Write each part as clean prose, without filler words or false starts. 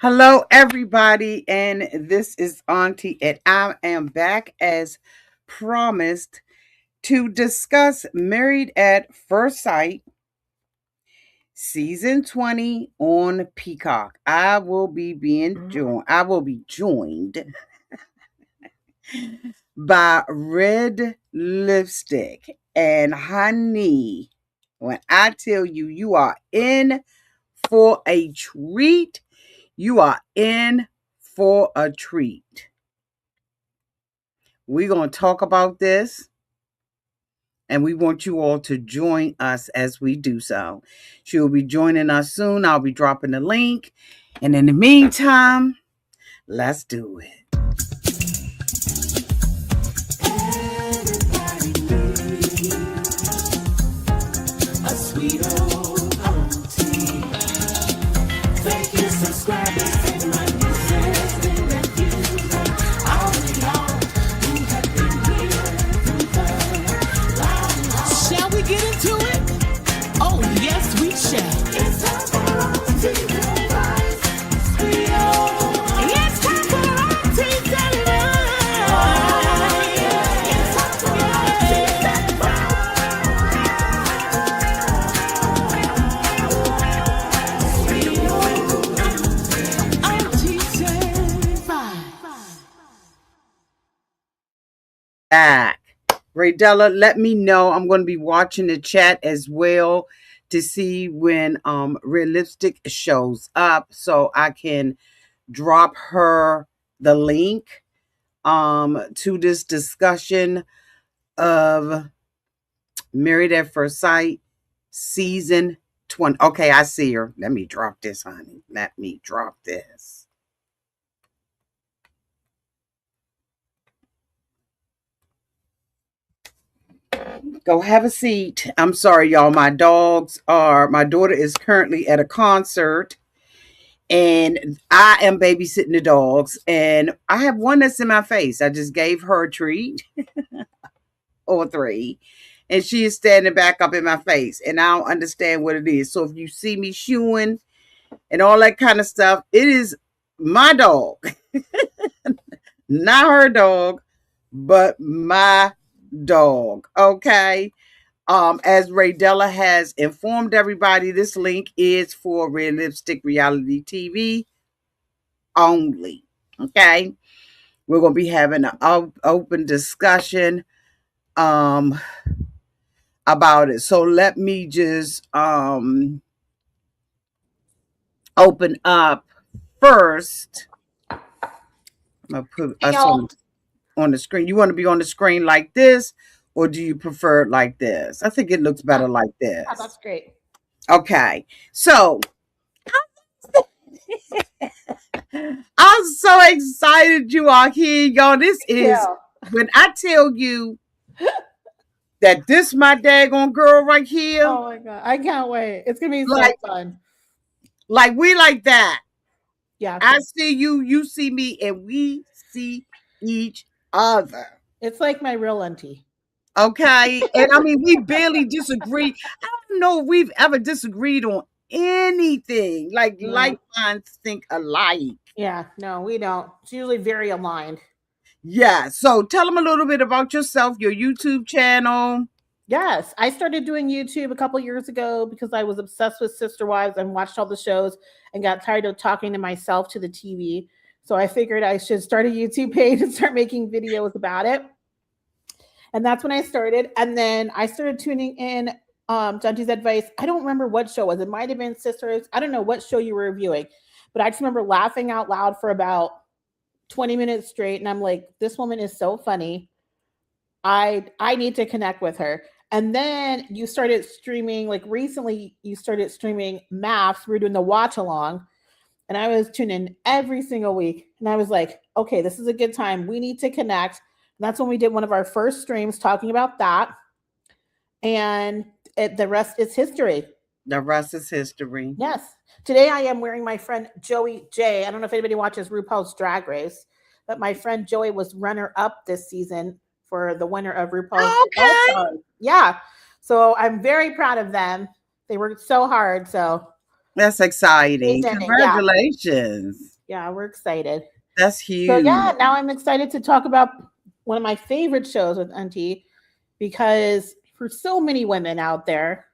Hello, everybody, and this is Auntie, and I am back as promised to discuss Married at First Sight, season 20 on Peacock. I will be joined by Red Lipstick. And honey, when I tell you you are in for a treat, you are in for a treat. We're going to talk about this, and we want you all to join us as we do so. She will be joining us soon. I'll be dropping the link. And in the meantime, let's do it. A sweet old auntie. Thank you, subscribers. Get into it? Oh, yes, we shall. It's time for Auntie Advice. It's time for Auntie Advice. It's time for Auntie Advice. Back. Raydella, let me know. I'm going to be watching the chat as well to see when Realistic shows up so I can drop her the link to this discussion of Married at First Sight season 20. Okay, I see her. Let me drop this, honey. Let me drop this. Go have a seat. I'm sorry, y'all. My daughter is currently at a concert and I am babysitting the dogs. And I have one that's in my face. I just gave her a treat or three. And she is standing back up in my face. And I don't understand what it is. So if you see me shooing and all that kind of stuff, it is my dog. Not her dog, but my dog. Okay. As Raydella has informed everybody, this link is for Realistic Reality TV only. Okay. We're going to be having an open discussion about it. So let me just open up first. I'm going to put us on the screen. You want to be on the screen like this, or do you prefer it like this? I think it looks better like this. Oh, that's great. Okay. So I'm so excited you are here, y'all. This is when I tell you that this my daggone girl right here. Oh my God. I can't wait. It's gonna be so fun. Like we like that. Yeah. I see you, you see me, and we see each other. It's like my real auntie. Okay. And I mean, we barely disagree. I don't know if we've ever disagreed on anything. Like minds think alike. Yeah, no, we don't. It's usually very aligned. Yeah. So tell them a little bit about yourself, your YouTube channel. Yes, I started doing YouTube a couple years ago because I was obsessed with Sister Wives and watched all the shows and got tired of talking to myself to the TV. So I figured I should start a YouTube page and start making videos about it. And that's when I started. And then I started tuning in to Auntie's Advice. I don't remember what show it was. It might have been Sisters. I don't know what show you were reviewing. But I just remember laughing out loud for about 20 minutes straight. And I'm like, this woman is so funny. I need to connect with her. And then you started streaming, like recently you started streaming maps. We were doing the watch along. And I was tuning in every single week. And I was like, okay, this is a good time. We need to connect. And that's when we did one of our first streams talking about that. And the rest is history. The rest is history. Yes. Today I am wearing my friend Joey J. I don't know if anybody watches RuPaul's Drag Race, but my friend Joey was runner-up this season for the winner of RuPaul's. Okay. Yeah. So I'm very proud of them. They worked so hard. So That's exciting. Isn't it? Yeah. Congratulations. Yeah, we're excited. That's So huge. yeah, now I'm excited to talk about one of my favorite shows with Auntie, because for so many women out there,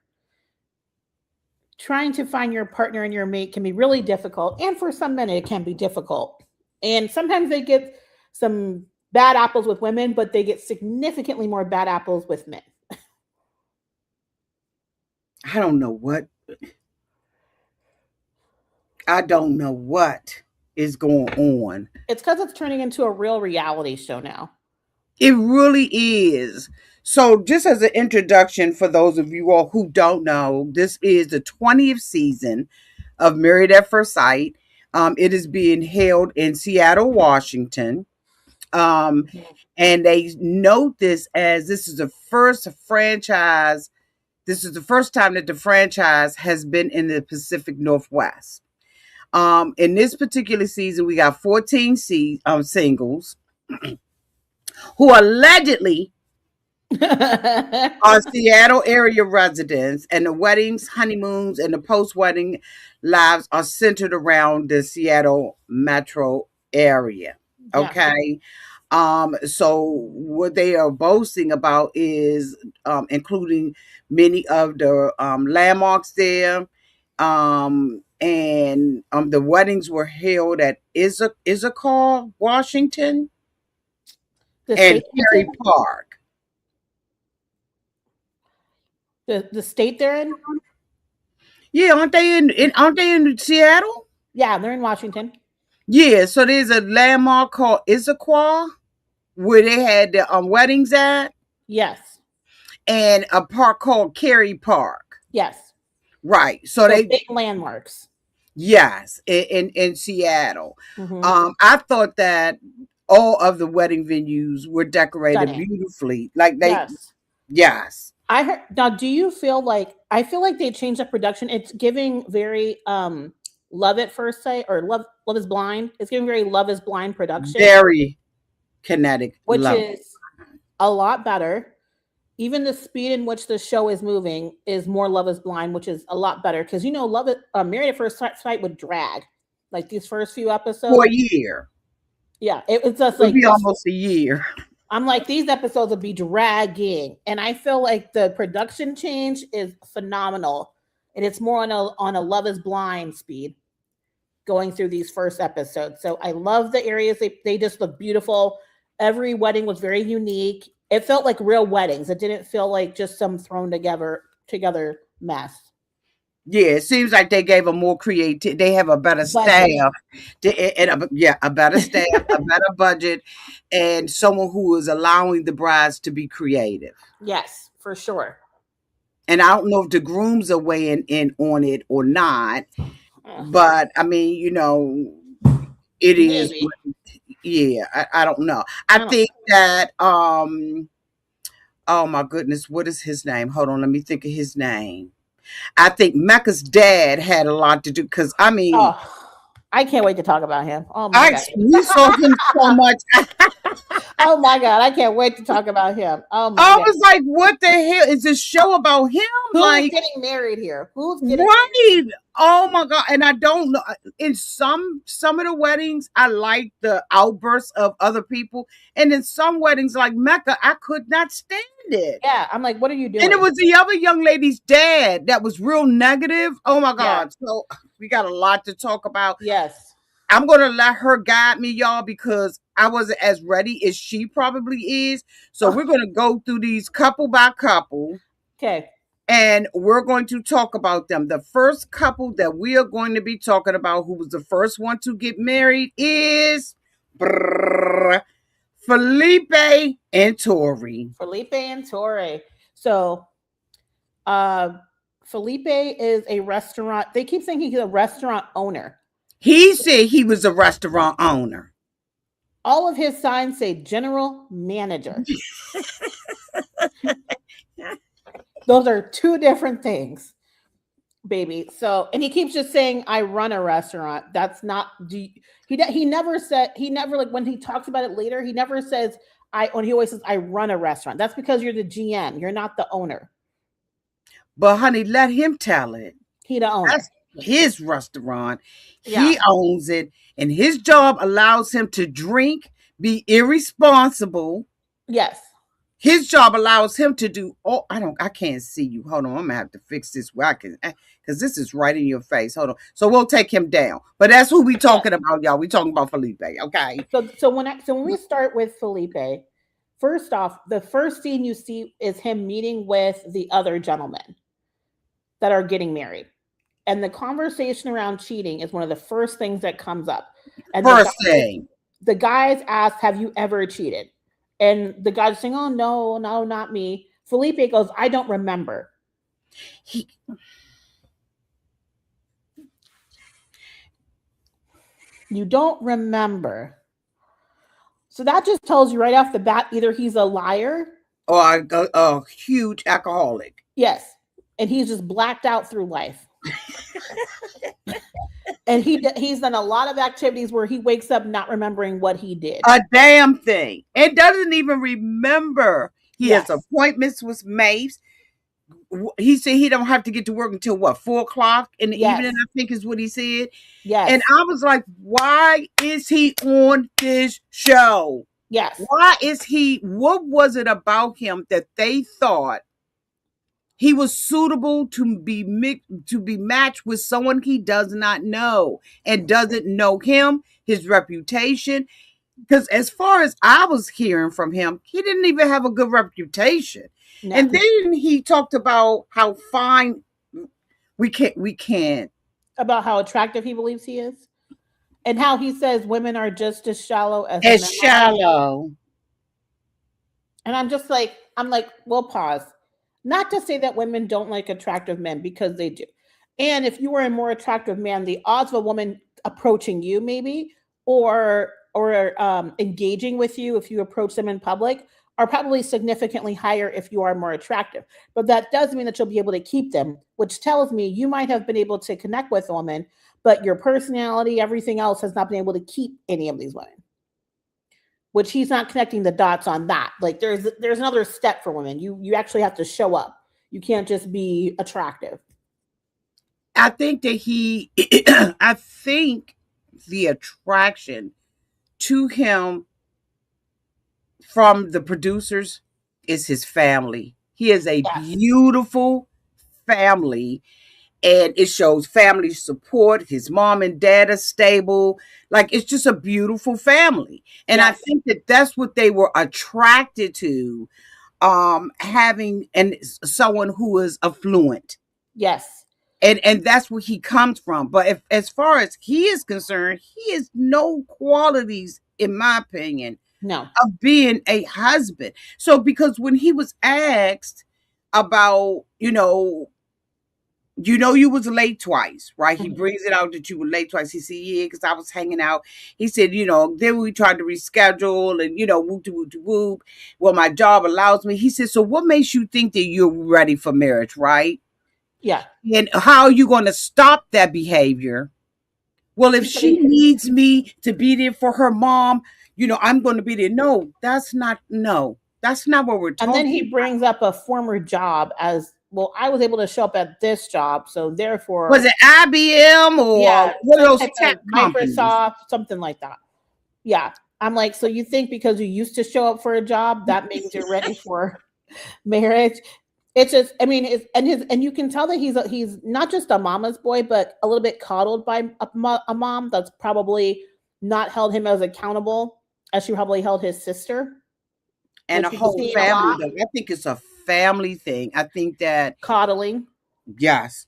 trying to find your partner and your mate can be really difficult. And for some men, it can be difficult. And sometimes they get some bad apples with women, but they get significantly more bad apples with men. I don't know what I don't know what is going on. It's because it's turning into a real reality show now. It really is. So, just as an introduction for those of you all who don't know, this is the 20th season of Married at First Sight. It is being held in Seattle, Washington. Um, and they note this as this is the first franchise. This is the first time that the franchise has been in the Pacific Northwest. In this particular season, we got 14 singles who allegedly are Seattle area residents, and the weddings, honeymoons, and the post-wedding lives are centered around the Seattle metro area. Okay. So what they are boasting about is including many of the landmarks there. And the weddings were held at Issachar, Washington, The and state, Perry Park. the state they're in. Yeah, aren't they in Seattle? Yeah, they're in Washington. Yeah, so there's a landmark called Issachar where they had the weddings at. Yes. And a park called Perry Park. Yes. Right. So they big landmarks. Yes, in Seattle. I thought that all of the wedding venues were decorated Stunning. beautifully. Like they yes. I heard. Now, do you feel like I feel like they changed the production? It's giving very Love at First Sight or Love is Blind. It's giving very Love is Blind production. Very kinetic, which is a lot better. Even the speed in which the show is moving is more Love is Blind, which is a lot better because Married at First Sight would drag like these first few episodes for a year. Yeah, it's just like be almost a year. I'm like, these episodes would be dragging, and I feel like the production change is phenomenal, and it's more on a Love is Blind speed going through these first episodes. So I love the areas; they just look beautiful. Every wedding was very unique. It felt like real weddings. It didn't feel like just some thrown together mess. Yeah, it seems like they gave a more creative. They have a better staff, a better staff, a better budget, and someone who is allowing the brides to be creative. Yes, for sure. And I don't know if the grooms are weighing in on it or not, but I mean, it is. Yeah, I don't know. I think that oh my goodness, what is his name? Hold on, let me think of his name. I think Mecca's dad had a lot to do because I can't wait to talk about him. Oh my God. We saw him so much. Oh my God, I can't wait to talk about him. Oh my God. I was like, what the hell is this show about him? Who's getting married here? Who's getting married? Oh my God. And I don't know. In some of the weddings, I like the outbursts of other people. And in some weddings, like Mecca, I could not stand it. Yeah. I'm like, what are you doing? And it was the other young lady's dad that was real negative. Oh my God. Yeah. So we got a lot to talk about. Yes. I'm going to let her guide me, y'all, because I wasn't as ready as she probably is. So we're going to go through these couple by couple. Okay. And we're going to talk about them. The first couple that we are going to be talking about, who was the first one to get married, is Felipe and Tory. Felipe and Tory. So, Felipe is a restaurant. They keep thinking he's a restaurant owner. He said he was a restaurant owner. All of his signs say general manager. Those are two different things, baby. So, and he keeps just saying, I run a restaurant. That's not, he never said, like when he talks about it later, he never says, he always says, I run a restaurant. That's because you're the GM. You're not the owner. But honey, let him tell it. He the owner. his restaurant. Yeah. He owns it, and his job allows him to drink, be irresponsible. Yes. His job allows him to do. Oh, I can't see you. Hold on, I'm gonna have to fix this where I can, because this is right in your face. Hold on. So we'll take him down. But that's who we Yes. talking about, y'all. We talking about Felipe. Okay. So when we start with Felipe, first off, the first scene you see is him meeting with the other gentlemen that are getting married. And the conversation around cheating is one of the first things that comes up. And First thing. the guys ask, "Have you ever cheated?" And the guy's saying, "Oh, no, no, not me." Felipe goes, "I don't remember." He, You don't remember. So that just tells you right off the bat either he's a liar. or a huge alcoholic. Yes. And he's just blacked out through life. And he's done a lot of activities where he wakes up not remembering what he did. A damn thing. And doesn't even remember. He Yes. has appointments with Maves. He said he don't have to get to work until what, 4 o'clock in the Yes. evening, I think is what he said. Yes. And I was like, why is he on this show? Yes. Why is he, what was it about him that they thought he was suitable to be matched with someone he does not know and doesn't know him, his reputation? Because as far as I was hearing from him, he didn't even have a good reputation. No. And then he talked about how fine we can't. About how attractive he believes he is. And how he says women are just as shallow as As men are. shallow. And I'm like, well, pause. Not to say that women don't like attractive men, because they do. And if you are a more attractive man, the odds of a woman approaching you maybe or engaging with you if you approach them in public are probably significantly higher if you are more attractive. But that doesn't mean that you'll be able to keep them, which tells me you might have been able to connect with a woman, but your personality, everything else has not been able to keep any of these women. Which he's not connecting the dots on that. Like there's another step for women. You actually have to show up. You can't just be attractive. I think that I think the attraction to him from the producers is his family. He is a beautiful family, and it shows family support. His mom and dad are stable. Like, it's just a beautiful family. And I think that that's what they were attracted to, having someone who is affluent. Yes. And that's where he comes from. But as far as he is concerned, he has no qualities, in my opinion, no, of being a husband. So because when he was asked about, you was late twice, right? He brings it out that you were late twice. He said, yeah, because I was hanging out. He said, then we tried to reschedule and, whoop, whoop, whoop. Well, my job allows me. He said, so what makes you think that you're ready for marriage, right? Yeah. And how are you going to stop that behavior? Well, if she needs me to be there for her mom, I'm going to be there. No, that's not what we're talking about. And then he brings up a former job as, well, I was able to show up at this job, so therefore. Was it IBM or one of those tech companies? Microsoft, something like that. Yeah. I'm like, so you think because you used to show up for a job, that means you're ready for marriage? It's just, I mean, and you can tell that he's not just a mama's boy, but a little bit coddled by a mom that's probably not held him as accountable as she probably held his sister. And a whole family, though. I think it's a family thing. I think that coddling. Yes.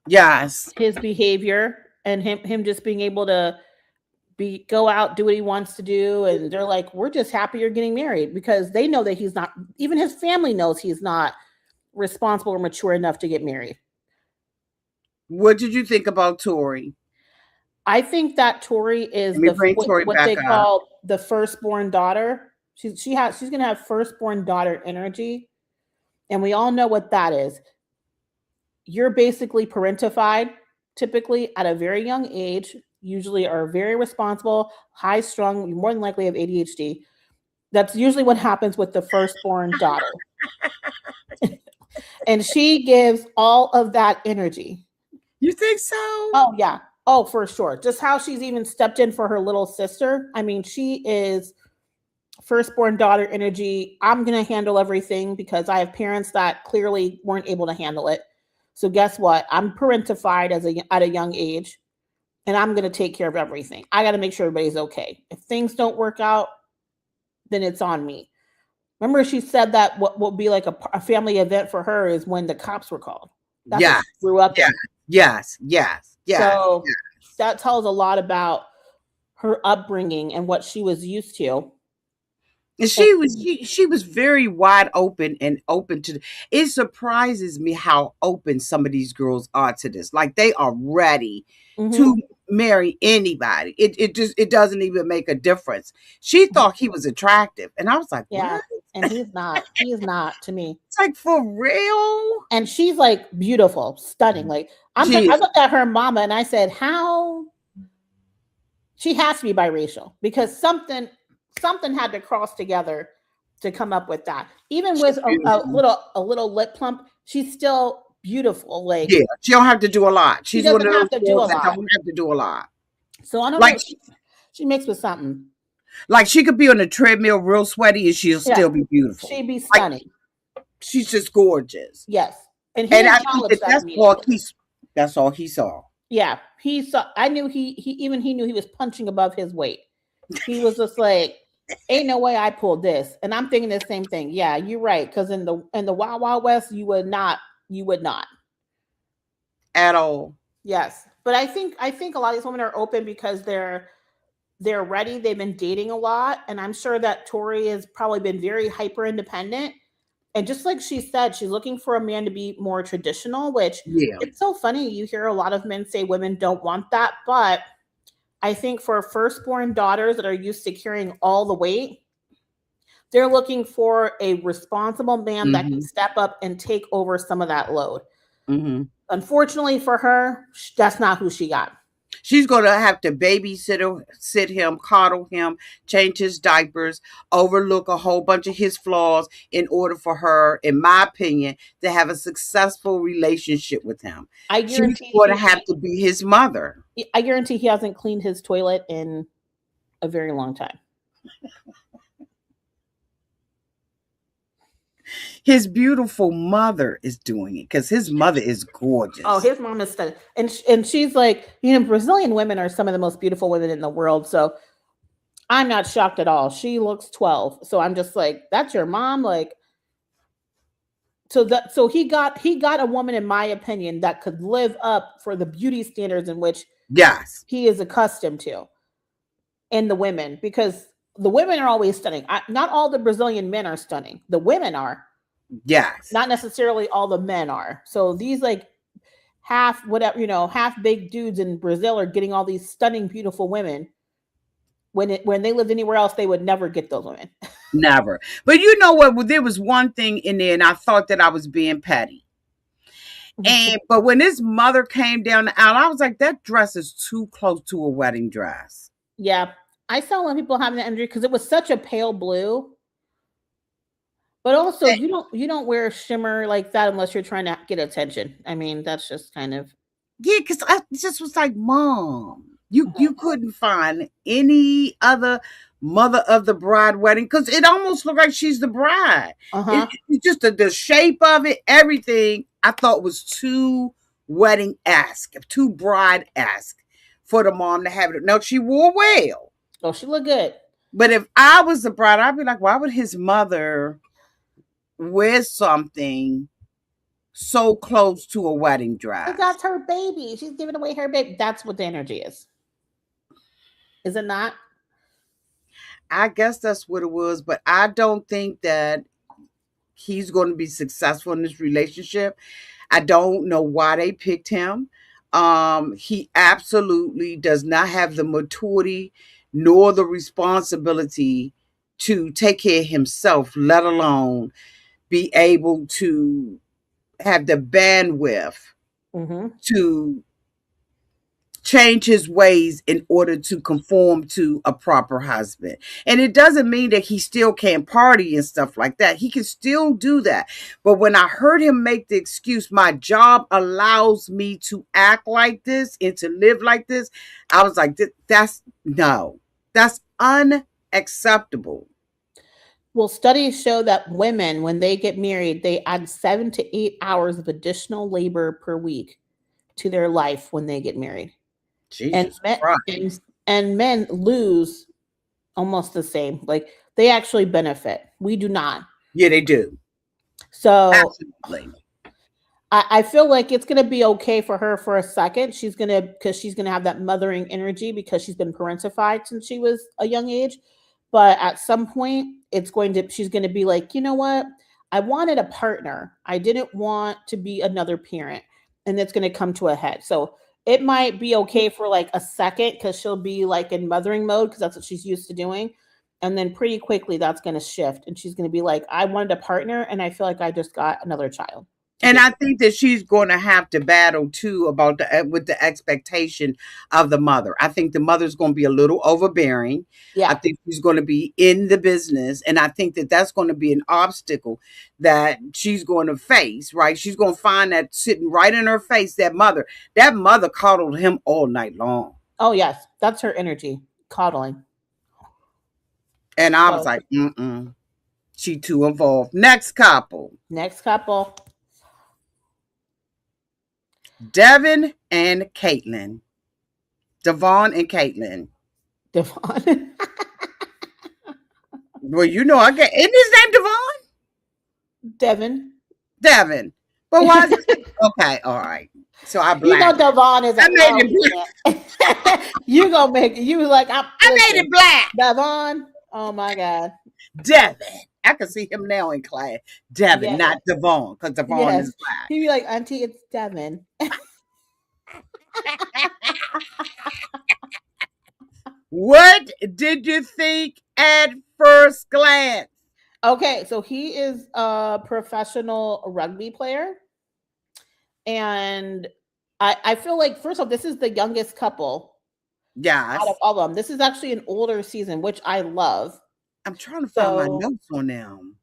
His behavior and him just being able to go out, do what he wants to do, and they're like, we're just happy you're getting married, because they know that he's not, even his family knows he's not responsible or mature enough to get married. What did you think about Tori? I think that Tori is what they call the firstborn daughter. She's gonna have firstborn daughter energy, and we all know what that is. You're basically parentified, typically at a very young age. Usually are very responsible, high strung, you more than likely have ADHD. That's usually what happens with the firstborn daughter. And she gives all of that energy. You think so? Oh yeah. Oh, for sure. Just how she's even stepped in for her little sister. I mean, she is firstborn daughter energy. I'm going to handle everything because I have parents that clearly weren't able to handle it. So guess what? I'm parentified at a young age, and I'm going to take care of everything. I got to make sure everybody's okay. If things don't work out, then it's on me. Remember, she said that what will be like a family event for her is when the cops were called. That's what Yes, she grew up yes, in. yes, yes, yes. So that tells a lot about her upbringing and what she was used to. And And, she was very wide open and open to it. Surprises me how open some of these girls are to this. Like they are ready mm-hmm, to marry anybody. It just it doesn't even make a difference. She mm-hmm, thought he was attractive. And I was like, yeah. what? And he's not. He is not to me. It's like for real? And she's like beautiful, stunning. Like She I is. looked at her mama and I said, how she has to be biracial because something had to cross together to come up with that. Even with She's beautiful. a little lip plump, she's still beautiful. Like Yeah, she don't have to do a lot. she She's one doesn't of have those to do a girls that lot. don't have to do a lot. So I don't Like know. She mixed with something. like she could be on a treadmill real sweaty and she'll Yeah, still be beautiful. she'd be Like stunning. she's just gorgeous. Yes, and he And I think acknowledged that that immediately. that's all he saw. Yeah, he saw. I knew he knew he was punching above his weight. He was just like, "Ain't no way I pulled this." And I'm thinking the same thing. Yeah, you're right. Because in the Wild Wild West, you would not. At all. Yes, but I think a lot of these women are open because they're ready. They've been dating a lot, and I'm sure that Tori has probably been very hyper independent. And just like she said, she's looking for a man to be more traditional, which Yeah. it's so funny. You hear a lot of men say women don't want that, but I think for firstborn daughters that are used to carrying all the weight, they're looking for a responsible man that can Hmm. step up and take over some of that load. Hmm. Unfortunately for her, that's not who she got. She's gonna have to sit him, coddle him, change his diapers, overlook a whole bunch of his flaws in order for her, in my opinion, to have a successful relationship with him. I She's guarantee going to have to be his mother. I guarantee he hasn't cleaned his toilet in a very long time. His beautiful mother is doing it because his mother is gorgeous. Oh, his mom is stunning, and she's like, Brazilian women are some of the most beautiful women in the world. So I'm not shocked at all. She looks 12, so I'm just like, that's your mom, like. So he got a woman, in my opinion, that could live up for the beauty standards in which Yes. he is accustomed to, and the women, because the women are always stunning. Not all the Brazilian men are stunning. The women are. Yes. Not necessarily all the men are. So these like half whatever, half big dudes in Brazil are getting all these stunning, beautiful women. When they lived anywhere else, they would never get those women. Never. But you know what? Well, there was one thing in there, and I thought that I was being petty. And but when his mother came down the aisle, I was like, that dress is too close to a wedding dress. Yeah, I saw a lot of people having that injury because it was such a pale blue. But also, And, you don't wear shimmer like that unless you're trying to get attention. I mean, that's just kind of. yeah, because I just was like, Mom, you couldn't find any other mother of the bride wedding because it almost looked like she's the bride. It's just the shape of it, everything I thought was too wedding esque, too bride esque for the mom to have it. Now she wore well. Oh, she looked good. But if I was the bride, I'd be like, why would his mother wear something so close to a wedding dress? That's her baby. She's giving away her baby. That's what the energy is. Is it not? I guess that's what it was, but I don't think that he's going to be successful in this relationship. I don't know why they picked him. He absolutely does not have the maturity nor the responsibility to take care of himself, let alone be able to have the bandwidth Mm-hmm. to change his ways in order to conform to a proper husband. And it doesn't mean that he still can't party and stuff like that. He can still do that. But when I heard him make the excuse, my job allows me to act like this and to live like this, I was like, that's no, that's unacceptable. Well, studies show that women, when they get married, they add 7 to 8 hours of additional labor per week to their life when they get married. And Jesus men, Christ. and men lose almost the same. Like they actually benefit. We do not. Yeah, they do. So Absolutely. I feel like it's gonna be okay for her for a second. Because she's gonna have that mothering energy because she's been parentified since she was a young age. But at some point, she's gonna be like, you know what? I wanted a partner. I didn't want to be another parent, and it's gonna come to a head. So it might be okay for like a second because she'll be like in mothering mode because that's what she's used to doing. And then pretty quickly that's gonna shift, and she's gonna be like, I wanted a partner, and I feel like I just got another child. And I think that she's going to have to battle too about with the expectation of the mother. I think the mother's going to be a little overbearing. I Yeah. think she's going to be in the business, and I think that that's going to be an obstacle that she's going to face. Right? She's going to find that sitting right in her face. That mother coddled him all night long, Oh yes, that's her energy, coddling. and I was So like, she too involved. Next couple, next couple, Devin and Caitlyn, Devon and Caitlyn. Devon. Well, I get, isn't his name Devon? Devin. Devin. But why is it? Okay, all right. So I You know blacked. Devon is I a made no it man. You gonna make it. You was like, I made it black. Devon. Oh my God. Devin. I can see him now in class. Devin, Yeah. not Devon, because Devon Yes. is black. He'd be like, Auntie, it's Devin. What did you think at first glance? Okay, so he is a professional rugby player. And I feel like first off, this is the youngest couple out of Yes. all of them. This is actually an older season, which I love. I'm trying to find my So notes on them.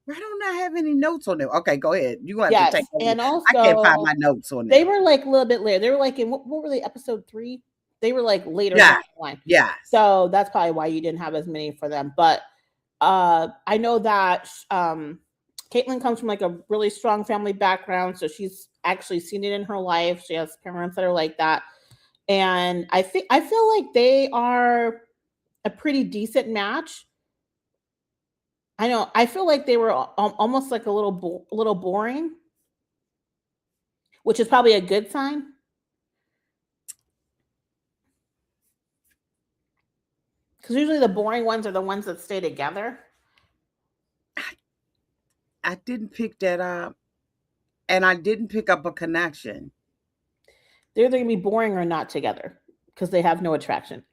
Why don't I have any notes on them? Okay, go ahead. You're going to have to yes, take over. and I can't find also my notes on they them. were like a little bit later. They were like in what were they, episode 3? They were like later down Yeah. the line. Yes. So that's probably why you didn't have as many for them. But I know that Caitlyn comes from like a really strong family background, so she's actually seen it in her life. She has parents that are like that. And I feel like they are a pretty decent match. I know. I feel like they were almost like a little boring, which is probably a good sign. Because usually the boring ones are the ones that stay together. I didn't pick that up, and I didn't pick up a connection. They're either going to be boring or not together because they have no attraction.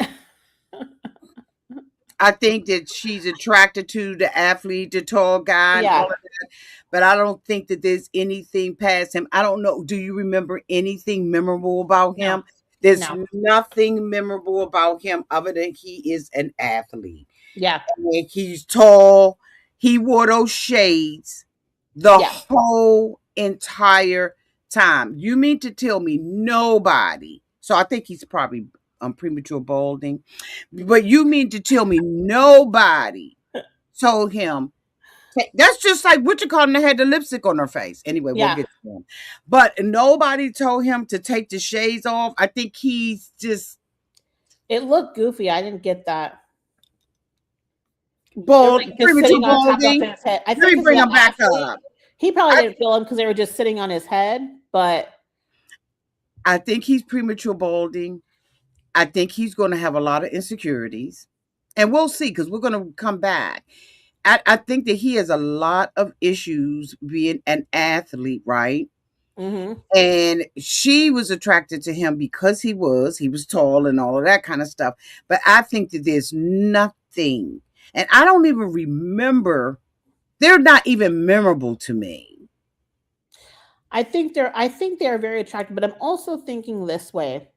I think that she's attracted to the athlete, the tall guy, and all Yeah. of that. But I don't think that there's anything past him. I don't know. Do you remember anything memorable about No. him? There's No. nothing memorable about him other than he is an athlete. Yeah. And he's tall. He wore those shades the Yeah. whole entire time. You mean to tell me nobody? So I think he's probably premature balding. But you mean to tell me nobody told him? That's just like what you call them. They had the lipstick on her face. Anyway, we'll Yeah. get to him. But nobody told him to take the shades off. I think he's just It looked goofy. I didn't get that. bald, Like just premature sitting on top of balding. his head. I Let think me it's bring the him back athlete. up. He probably I, didn't feel him because they were just sitting on his head. But I think he's premature balding. I think he's going to have a lot of insecurities. And we'll see because we're going to come back. I think that he has a lot of issues being an athlete, right? mm-hmm. And she was attracted to him because he was tall and all of that kind of stuff. But I think that there's nothing, and I don't even remember. They're not even memorable to me. I think they're very attractive. But I'm also thinking this way.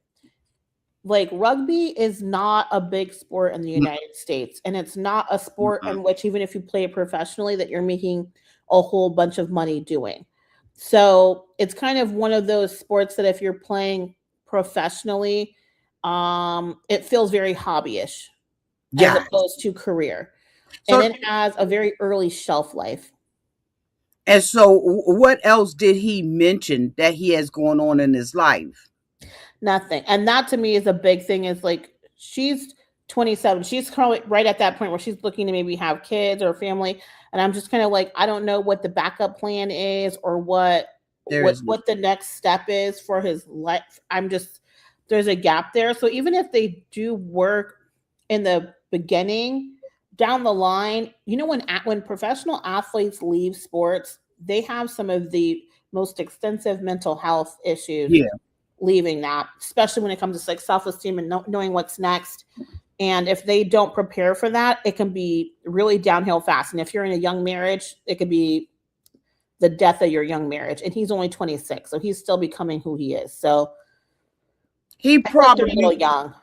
like rugby is not a big sport in the United States, and it's not a sport Mm-mm. in which even if you play it professionally that you're making a whole bunch of money doing. So it's kind of one of those sports that if you're playing professionally, it feels very hobbyish as Yeah. opposed to career, and So, it has a very early shelf life. and so, what else did he mention that he has going on in his life? Nothing. And that to me is a big thing is like she's 27. She's probably right at that point where she's looking to maybe have kids or family. And I'm just kind of like, I don't know what the backup plan is or what There what is no. what the next step is for his life. I'm just there's a gap there. So even if they do work in the beginning, down the line, when professional athletes leave sports, they have some of the most extensive mental health issues Yeah. leaving that, especially when it comes to like self-esteem and knowing what's next. And if they don't prepare for that, it can be really downhill fast. And if you're in a young marriage, it could be the death of your young marriage. And he's only 26, so he's still becoming who he is. So He I feel like they're a little probably young.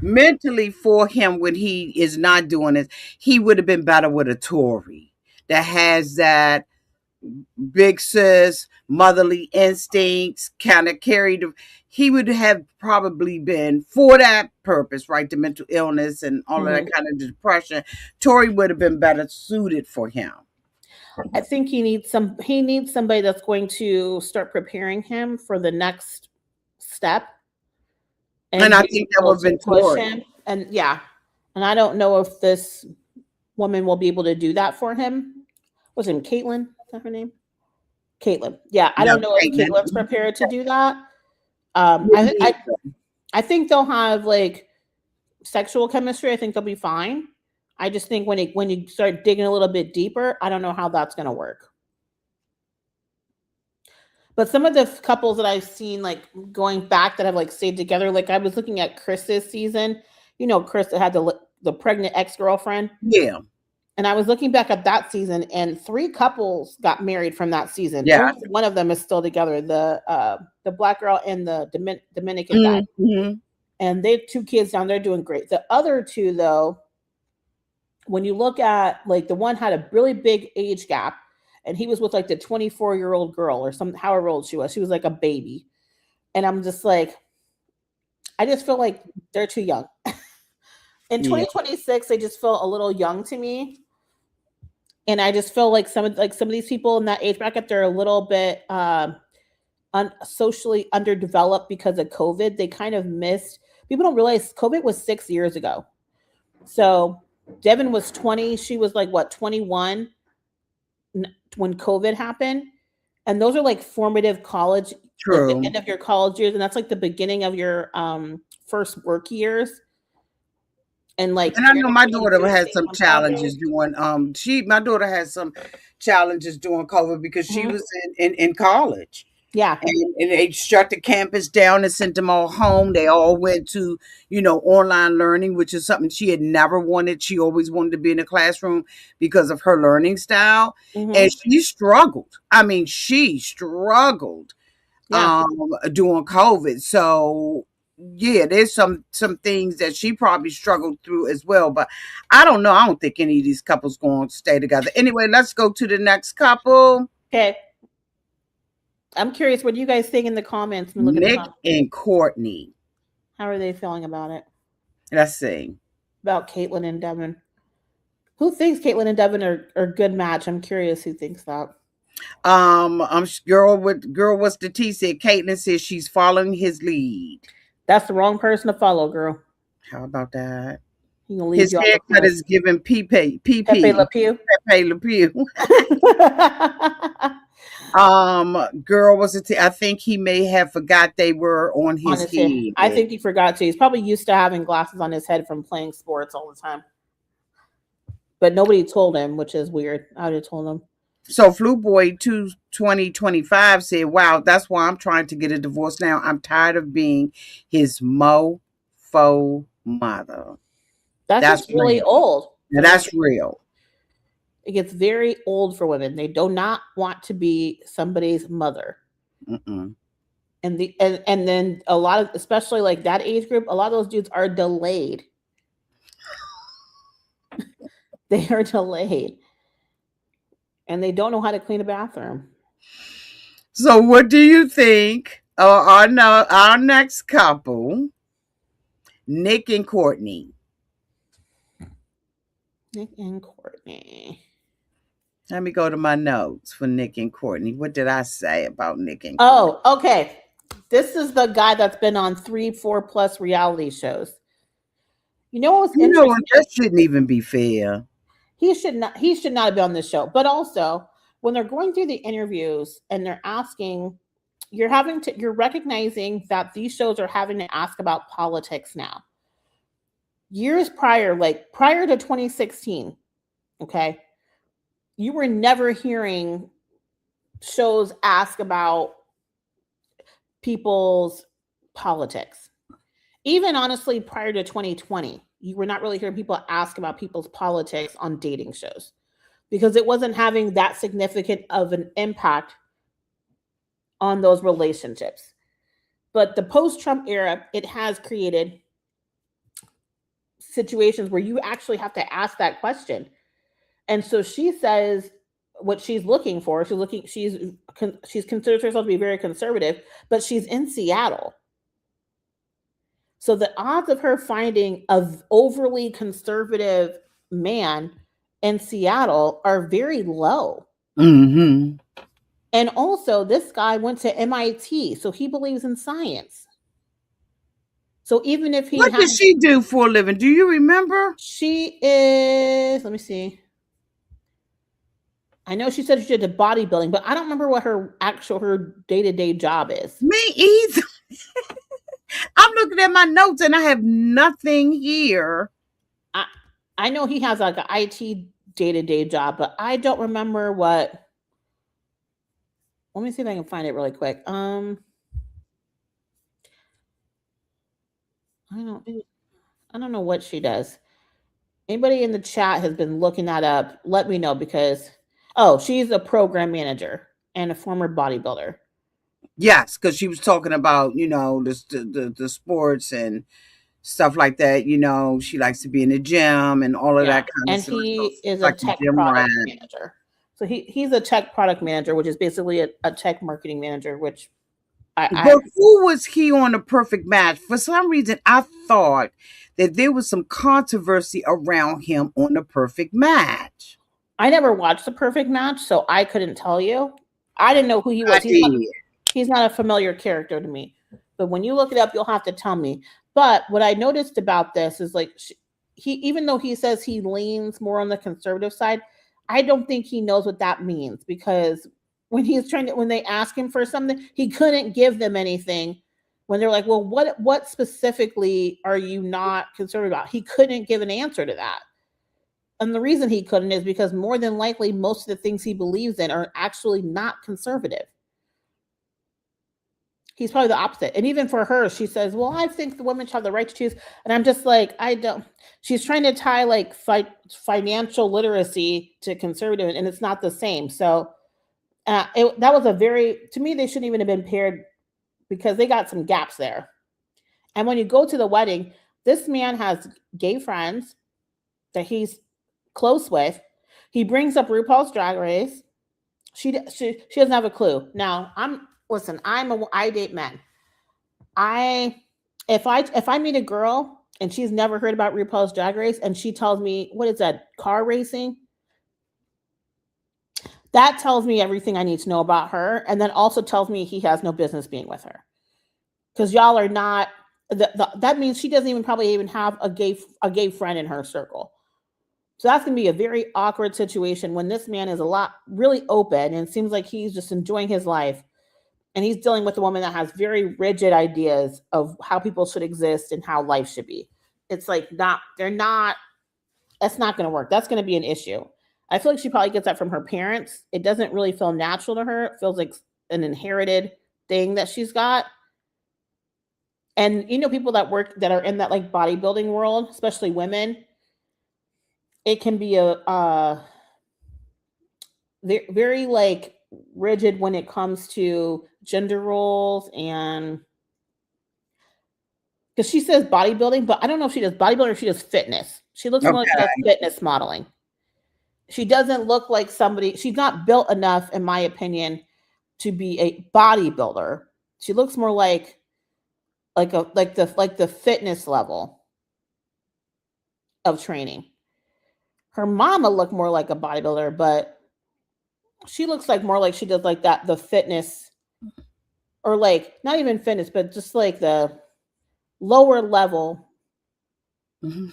mentally for him when he is not doing it, he would have been better with a Tory that has that big sis, motherly instincts, kind of carried. He would have probably been for that purpose, right? The mental illness and all of that Mhm. kind of depression. Tory would have been better suited for him. I think he needs somebody that's going to start preparing him for the next step And and I be think that would able have to been push Tory. him. And yeah. And I don't know if this woman will be able to do that for him. What's her name? Caitlyn? Is that her name? Caitlyn. Yeah, I No, don't know if Caitlin. Caitlyn's prepared to do that. Me I think they'll have like sexual chemistry. I think they'll be fine. I just think when you start digging a little bit deeper, I don't know how that's going to work. But some of the couples that I've seen like going back that have like stayed together, like I was looking at Chris's season. Chris that had the pregnant ex girlfriend. Yeah. And I was looking back at that season, and three couples got married from that season. Yeah. Only one of them is still together. The black girl and the Dominican guy, Mm-hmm. and they have two kids now. They're doing great. The other two, though, when you look at like the one had a really big age gap, and he was with like the 24-year-old girl or some however old she was. She was like a baby, and I'm just like, I just feel like they're too young. In Yeah. 2026, they just feel a little young to me. And I just feel like some of these people in that age bracket, they're a little bit socially underdeveloped because of COVID. They kind of missed. People don't realize COVID was 6 years ago. So Devin was 20. She was like what 21 when COVID happened, and those are like formative college, like the True. end of your college years, and that's like the beginning of your first work years. And like And I you're know gonna my be in daughter real had estate some on college. challenges doing my daughter had some challenges doing COVID because she Mhm. was in college. Yeah. And they shut the campus down and sent them all home. They all went to, online learning, which is something she had never wanted. She always wanted to be in a classroom because of her learning style. And Hmm. she struggled. I mean, she struggled Yeah. during COVID. So yeah, there's some things that she probably struggled through as well. But I don't know. I don't think any of these couples going to stay together. Anyway, let's go to the next couple. Okay. I'm curious, what do you guys think in the comments? Let me look at the Nick comments. and Courtney. How are they feeling about it? Let's see. About Caitlyn and Devin. Who thinks Caitlyn and Devin are good match? I'm curious who thinks that. Girl, what's the T said? Caitlin says she's following his lead. That's the wrong person to follow, girl. How about that? He gonna lead His you off a haircut cliff. is giving Pepe PP, Le Pew. Pepe Le Pew. Girl, was it? I think he may have forgot they were on On his his head. I head. think he forgot to. He's probably used to having glasses on his head from playing sports all the time. But nobody told him, which is weird. I would have told him. So Flu Boy 2025 said, "Wow, that's why I'm trying to get a divorce now. I'm tired of being his mofo mother." That's That's just really real. old Now for women. that's real. It gets very old for women. They do not want to be somebody's mother. Mm-mm. And then a lot of, especially like that age group, a lot of those dudes are delayed. They are delayed, and they don't know how to clean a bathroom. So, what do you think of our next couple, Nick and Courtney? Nick and Courtney. Let me go to my notes for Nick and Courtney. What did I say about Nick and Courtney? Oh, okay. This is the guy that's been on 3, 4 plus reality shows. You know what was You know, interesting? that shouldn't even be fair. He should not have been on this show. But also, when they're going through the interviews and they're asking, you're recognizing that these shows are having to ask about politics now. Years prior, like prior to 2016, okay, you were never hearing shows ask about people's politics. Even honestly, prior to 2020, you were not really hearing people ask about people's politics on dating shows because it wasn't having that significant of an impact on those relationships. But the post-Trump era, it has created situations where you actually have to ask that question. And so she says what she's looking for. She's considers herself to be very conservative, but she's in Seattle. So the odds of her finding an overly conservative man in Seattle are very low. Mm-hmm. And also, this guy went to MIT, so he believes in science. So even if he What did has, she do for a living? Do you remember? she is, let me see. I know she said she did bodybuilding, but I don't remember what her day-to-day job is. Me either. I'm looking at my notes and I have nothing here. I know he has like an IT day-to-day job, but I don't remember what. Let me see if I can find it really quick. I don't know what she does. Anybody in the chat has been looking that up, let me know because she's a program manager and a former bodybuilder. Yes, because she was talking about, the sports and stuff like that. She likes to be in the gym and all of Yeah, that kind of and stuff. So he is she's a like a tech gym rat. product manager. So he's a tech product manager, which is basically a tech marketing manager, which I But who was he on The Perfect Match? For some reason, I thought that there was some controversy around him on The Perfect Match. I never watched The Perfect Match, so I couldn't tell you. I didn't know who he I was. did. He's not a familiar character to me. But when you look it up, you'll have to tell me. But what I noticed about this is like he, even though he says he leans more on the conservative side, I don't think he knows what that means because when when they ask him for something, he couldn't give them anything. When they're like, well, what specifically are you not conservative about? He couldn't give an answer to that. And the reason he couldn't is because more than likely, most of the things he believes in are actually not conservative. He's probably the opposite. And even for her, she says, well, I think the women should have the right to choose. And I'm just like, I don't. She's trying to tie like financial literacy to conservative, and it's not the same. So that was to me, they shouldn't even have been paired because they got some gaps there. And when you go to the wedding, this man has gay friends that he's close with. He brings up RuPaul's Drag Race. She doesn't have a clue. Now, I date men. If I meet a girl and she's never heard about RuPaul's Drag Race and she tells me, what is that, car racing? That tells me everything I need to know about her, and then also tells me he has no business being with her. Because y'all are not that means she doesn't probably even have a gay friend in her circle. So that's going to be a very awkward situation when this man is really open and it seems like he's just enjoying his life. And he's dealing with a woman that has very rigid ideas of how people should exist and how life should be. It's like that's not going to work. That's going to be an issue. I feel like she probably gets that from her parents. It doesn't really feel natural to her. It feels like an inherited thing that she's got. And people that are in that like bodybuilding world, especially women, it can be a very like rigid when it comes to gender roles, and because she says bodybuilding, but I don't know if she does bodybuilding or if she does fitness. She looks more like she does Okay. fitness modeling. She doesn't look like somebody, she's not built enough, in my opinion, to be a bodybuilder. She looks more like the fitness level of training. Her mama looked more like a bodybuilder, but she looks like more like she does like that, the fitness, or like not even fitness, but just like the lower level, Mhm.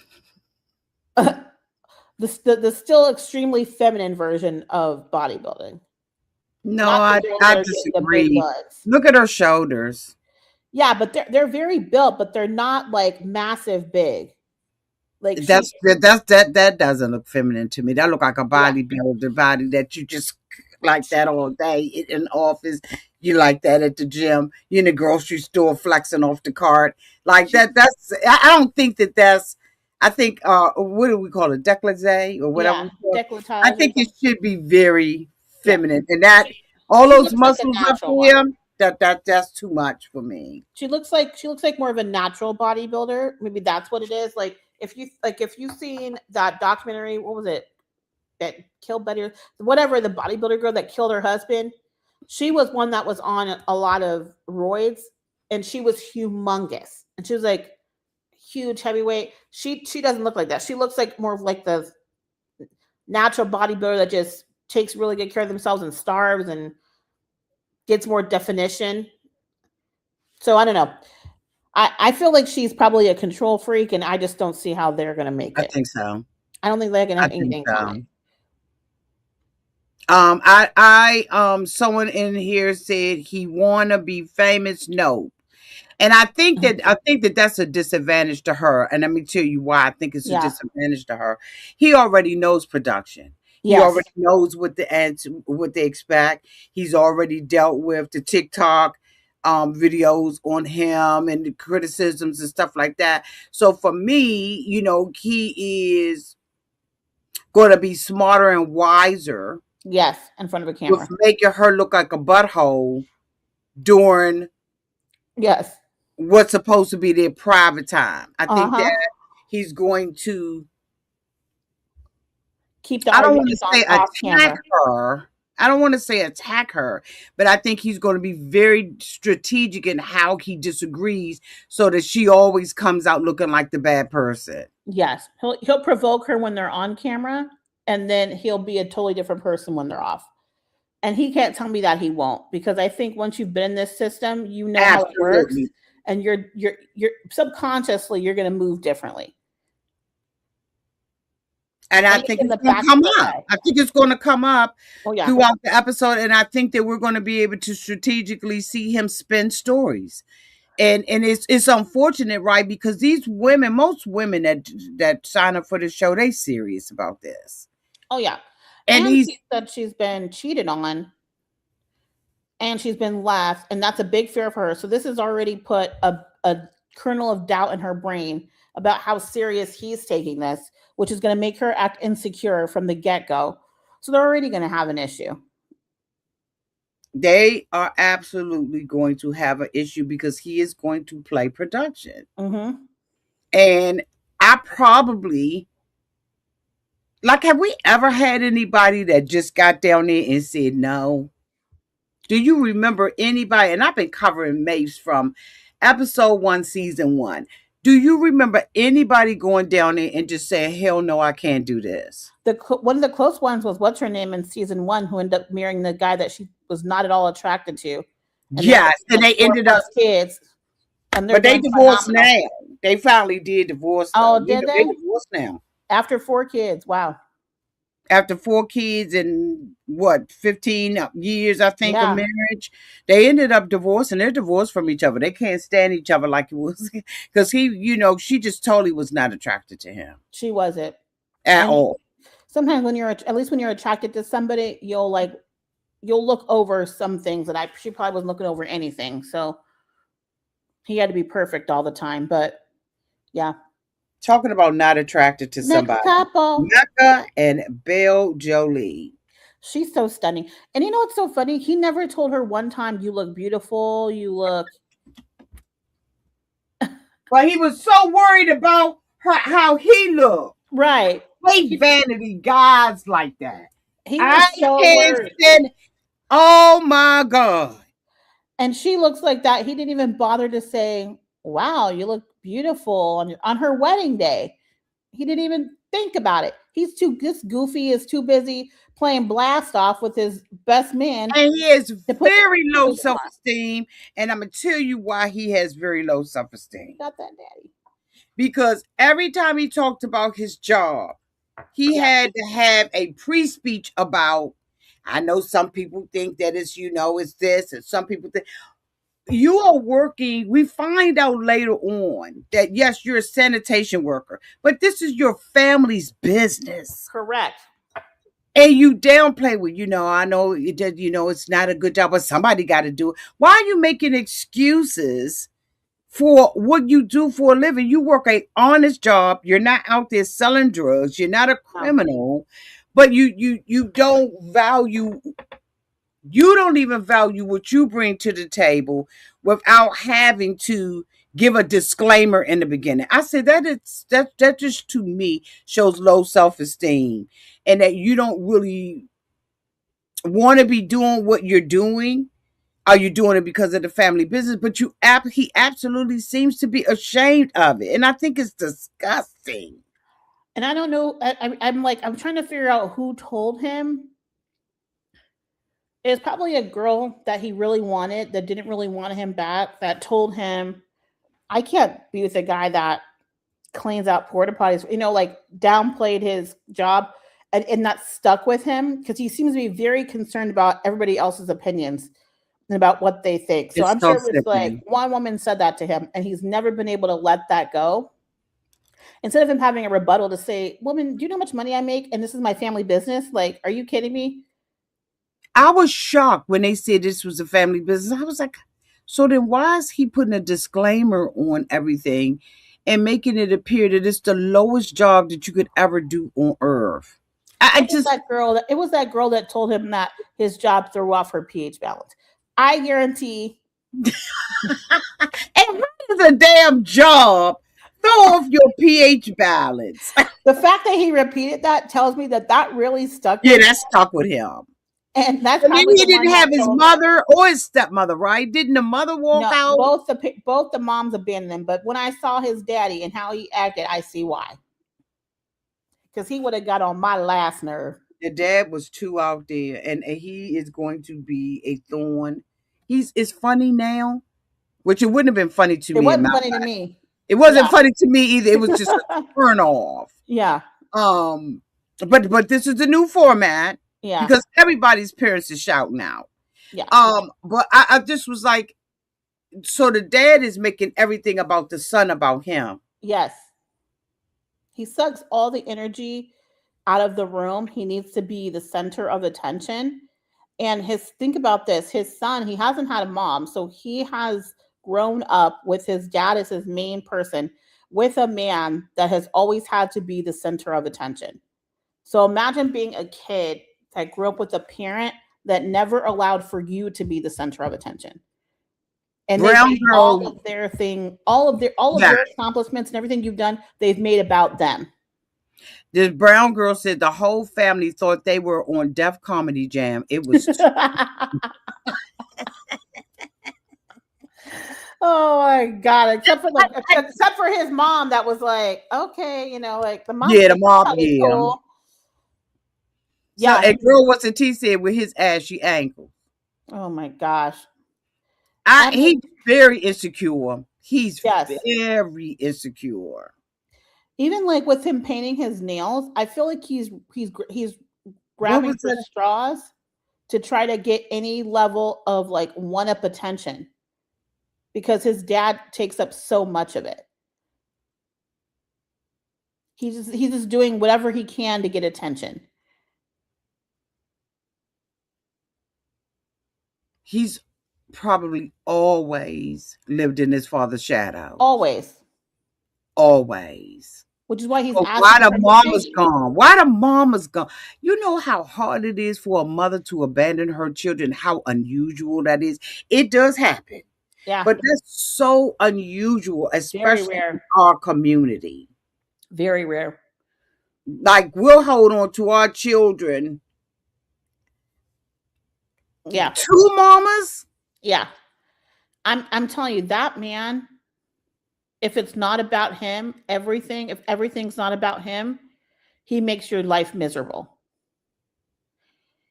the still extremely feminine version of bodybuilding. No, Not the I girls that I are getting the big disagree. butts. Look at her shoulders. Yeah, but they're very built, but they're not like massive big. Like she, That doesn't look feminine to me. That look like a yeah, bodybuilder body that you just like that all day in the office. You like that at the gym. You in the grocery store flexing off the cart like she, that. I don't think that's. I think what do we call it, décolleté or whatever yeah, we call it. I decolletage or think it something. should be very Yeah, feminine, and that all she those looks like a muscles up natural one. here. That's too much for me. She looks like more of a natural bodybuilder. Maybe that's what it is. If you've seen that documentary, what was it that killed Betty? Whatever, the bodybuilder girl that killed her husband. She was one that was on a lot of roids, and she was humongous, and she was like huge heavyweight. She doesn't look like that. She looks like more of like the natural bodybuilder that just takes really good care of themselves and starves and gets more definition. So I don't know. I feel like she's probably a control freak, and I just don't see how they're gonna make I it. think so. I don't think they're gonna I have think anything in common. so. Someone in here said he wanna be famous. No, and I think that that's a disadvantage to her. And let me tell you why I think it's a Yeah. disadvantage to her. He already knows production. He Yes. already knows what the ads, what they expect. He's already dealt with the TikTok videos on him and the criticisms and stuff like that. So for me, he is going to be smarter and wiser Yes. In front of a with camera. making her look like a butthole during Yes. what's supposed to be their private time. I Uh think huh. that he's going to, Keep the I don't want to arguments on say off attack camera. her. I don't want to say attack her, but I think he's going to be very strategic in how he disagrees so that she always comes out looking like the bad person. Yes. He'll provoke her when they're on camera, and then he'll be a totally different person when they're off. And he can't tell me that he won't, because I think once you've been in this system, you know how it works, Absolutely. and you're subconsciously you're going to move differently. And I And it's think in it's the going to back of come her up. head. I think it's going to come up Oh yeah. throughout the episode. And I think that we're going to be able to strategically see him spin stories. And it's unfortunate, right? Because these women, most women that sign up for the show, they serious about this. Oh yeah. And And he's she said she's been cheated on, and she's been left, and that's a big fear of her. So this has already put a kernel of doubt in her brain about how serious he's taking this, which is going to make her act insecure from the get-go. So they're already going to have an issue. they are absolutely going to have an issue because he is going to play production. Mm-hmm. And I probably, like, have we ever had anybody that just got down there and said no? Do you remember anybody? And I've been covering Mapes from episode 1, season 1. Do you remember anybody going down there and just saying, hell no, I can't do this? One of the close ones was what's her name in season 1, who ended up marrying the guy that she was not at all attracted to, and they Yes. And had they four ended up, plus kids, and they're but they doing divorced phenomenal. now. They finally did divorce, though. Oh, did They they? divorced now. After 4 kids? Wow. After 4 kids and what, 15 years, I think, of Yeah, marriage, they ended up divorcing. They're divorced from each other. They can't stand each other like it was because she just totally was not attracted to him she wasn't. at And all. sometimes when you're at least when you're attracted to somebody, you'll look over some things that she probably wasn't looking over anything. So he had to be perfect all the time. But yeah, Talking about not attracted to next somebody. couple. Mecca and Belle Jolie. She's so stunning. And you know what's so funny? He never told her one time, "You look beautiful. You look." But he was so worried about her, how he looked. Right. Hate vanity guys like that. He I was so can't worried. stand. Oh my God. And she looks like that. He didn't even bother to say, "Wow, you look beautiful" on her wedding day. He didn't even think about it. He's too this goofy is too busy playing blast off with his best man And he has to put very low the self esteem. And I'm going to tell you why he has very low self esteem. got that daddy. Because every time he talked about his job, he had to have a pre speech about. I know some people think that it's, it's this, and some people think you are working. We find out later on that yes, you're a sanitation worker, but this is your family's business. Correct. And you downplay with, I know it's not a good job, but somebody got to do it. Why are you making excuses for what you do for a living? You work a honest job. You're not out there selling drugs. You're not a criminal, but you don't value. You don't even value what you bring to the table without having to give a disclaimer in the beginning. I say that just to me shows low self-esteem, and that you don't really want to be doing what you're doing. Are you doing it because of the family business? But he absolutely seems to be ashamed of it, and I think it's disgusting. And I don't know. I'm like, I'm trying to figure out who told him. It's probably a girl that he really wanted that didn't really want him back that told him, "I can't be with a guy that cleans out porta potties," like downplayed his job and not stuck with him because he seems to be very concerned about everybody else's opinions and about what they think. So It's I'm so sure it was like sickening. one woman said that to him and he's never been able to let that go. Instead of him having a rebuttal to say, "Woman, do you know how much money I make? And this is my family business. Like, are you kidding me?" I was shocked when they said this was a family business. I was like, so then why is he putting a disclaimer on everything and making it appear that it's the lowest job that you could ever do on earth? I just It was that girl that told him that his job threw off her pH balance. I guarantee. and what is a damn job? Throw off your pH balance. The fact that he repeated that tells me that that really stuck Yeah, with him. that stuck with him. And that's And then probably he the one didn't that have his told him. mother or his stepmother, right? Didn't the mother walk No, out? both the moms abandoned him. But when I saw his daddy and how he acted, I see why. Because he would have got on my last nerve. The dad was too out there, and he is going to be a thorn. It's funny now, which it wouldn't have been funny to It me in my wasn't funny to life. me. It wasn't funny to me either. It was just a turn off. Yeah. Um, but this is the new format Yeah. because everybody's parents is shouting out. Yeah. But I just was like, so the dad is making everything about the son about him. Yes. He sucks all the energy out of the room. He needs to be the center of attention. And think about this, his son, he hasn't had a mom, so he has grown up with his dad as his main person with a man that has always had to be the center of attention. So imagine being a kid that grew up with a parent that never allowed for you to be the center of attention. And they Brown made all girl, of their thing, all of yeah. your accomplishments and everything you've done, they've made about them. This brown girl said the whole family thought they were on Def Comedy Jam. It was Oh my god! Except for his mom, that was like, okay, like the mom. yeah, the mom, Like, yeah. cool. So a girl what's a T said with his ashy ankle. Oh my gosh. He's very insecure. He's Yes. very insecure. Even like with him painting his nails, I feel like he's grabbing for straws to try to get any level of like one-up attention because his dad takes up so much of it. He's just doing whatever he can to get attention. He's probably always lived in his father's shadow. Always. Always. which is why he's But why asking the her to mama's stay. gone? Why the mama's gone? You know how hard it is for a mother to abandon her children, how unusual that is? It does happen. Yeah, But that's so unusual, very especially in rare. our community. Very rare. Like we'll hold on to our children. Yeah, Two mamas? yeah. I'm telling you, that man, if it's not about him, if everything's not about him, he makes your life miserable.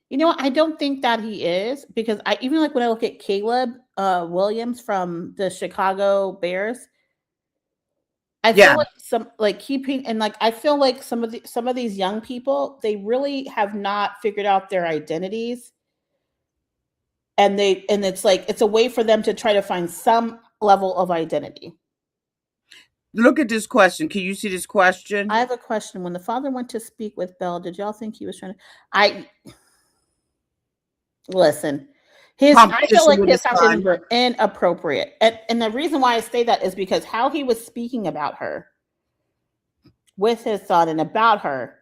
You know what? I don't think that he is, because I even like when I look at Caleb Williams from the Chicago Bears, I feel Yeah. like and like I feel like some of these young people, they really have not figured out their identities, and it's like it's a way for them to try to find some level of identity. Look at this question. Can you see this I question? have a question. When the father went to speak with Belle, did y'all think he was trying to? I listen. I feel Competition like with his his conversations son. were inappropriate, and the reason why I say that is because how he was speaking about her with his son and about her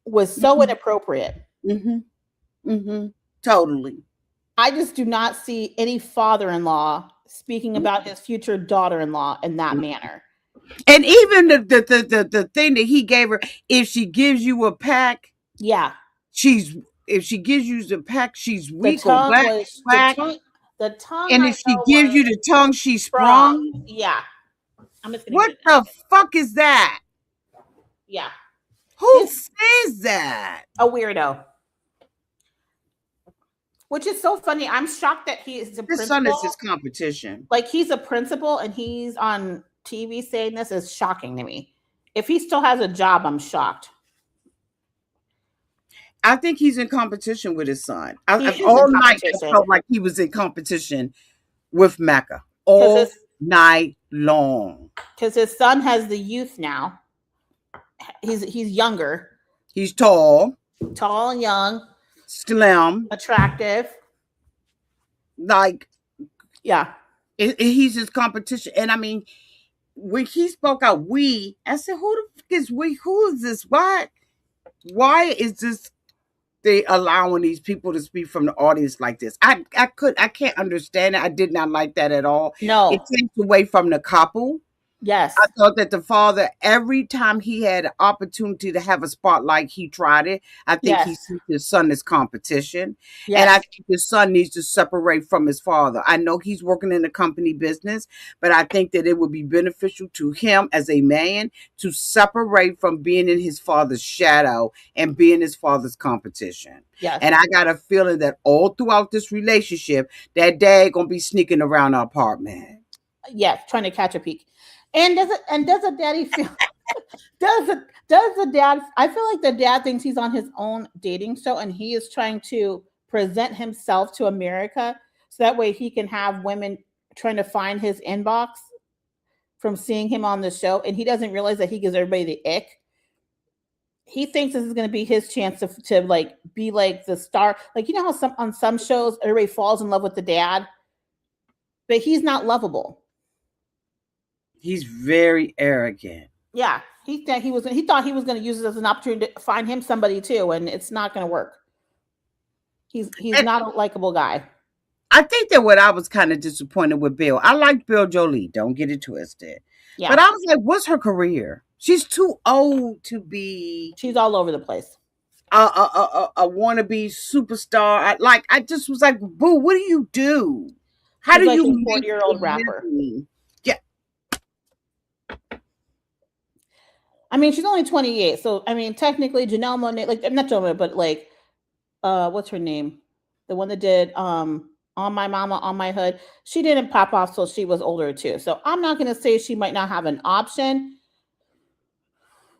was so inappropriate. Mm-hmm. Mm-hmm. Totally. I just do not see any father-in-law speaking about his future daughter-in-law in that manner. And even the thing that he gave her, if she gives you a pack, Yeah, she's if she gives you the pack, she's the weak or tongue black, was black. the tongue And I if she know gives you was the tongue, she's sprung. sprung. Yeah, I'm just gonna get What it now. the fuck is that? Yeah, Who his says that? a weirdo, which is so funny. I'm shocked that he is a His son is principal. his competition. Like he's a principal and he's on TV saying this is shocking to me. If he still has a job, I'm shocked. I think he's in competition with his son. He is in All night, I competition felt like he was in competition with Mecca because all night long. his son has the youth now. He's younger, He's tall, tall and young, slim, attractive. like Yeah, he's his competition. And I mean, when he spoke out, we, I said, who the fuck is we? Who is this? Why is this they allowing these people to speak from the audience like this? I can't understand it. I did not like that at all. It no, takes away from the couple. I yes, thought that the father, every time he had an opportunity to have a spotlight, he tried it. I think he yes, sees his son as competition. And I yes, think his son needs to separate from his father. I know he's working in the company business, but I think that it would be beneficial to him as a man to separate from being in his father's shadow and being his father's competition. yes, And I got a feeling that all throughout this relationship, that dad gonna be sneaking around the apartment. yes, trying to catch a peek. And does a daddy feel does the dad, I feel like the dad thinks he's on his own dating show and he is trying to present himself to America so that way he can have women trying to find his inbox from seeing him on the show, and he doesn't realize that he gives everybody the ick. He thinks this is going to be his chance to like be like the star, like you know how some on some shows everybody falls in love with the dad, but he's not lovable. He's very arrogant. Yeah, he thought he was going to use it as an opportunity to find him somebody too, and it's not going to work. He's And not a likable guy. I think that what I was kind of disappointed with Bill, I liked Belle Jolie, don't get it twisted. But Yeah, I was like, what's her career? She's too old to be she's all over the place. a wannabe superstar. I just was like, boo, what do you do? How She's do like you a make 40-year-old a rapper. living? Yeah, I mean, she's only 28, so I mean, technically, Janelle Monáe, like not Janelle Monáe, but like, what's her name? The one that did on my mama on my hood. She didn't pop off till she was older too. So I'm not gonna say she might not have an option.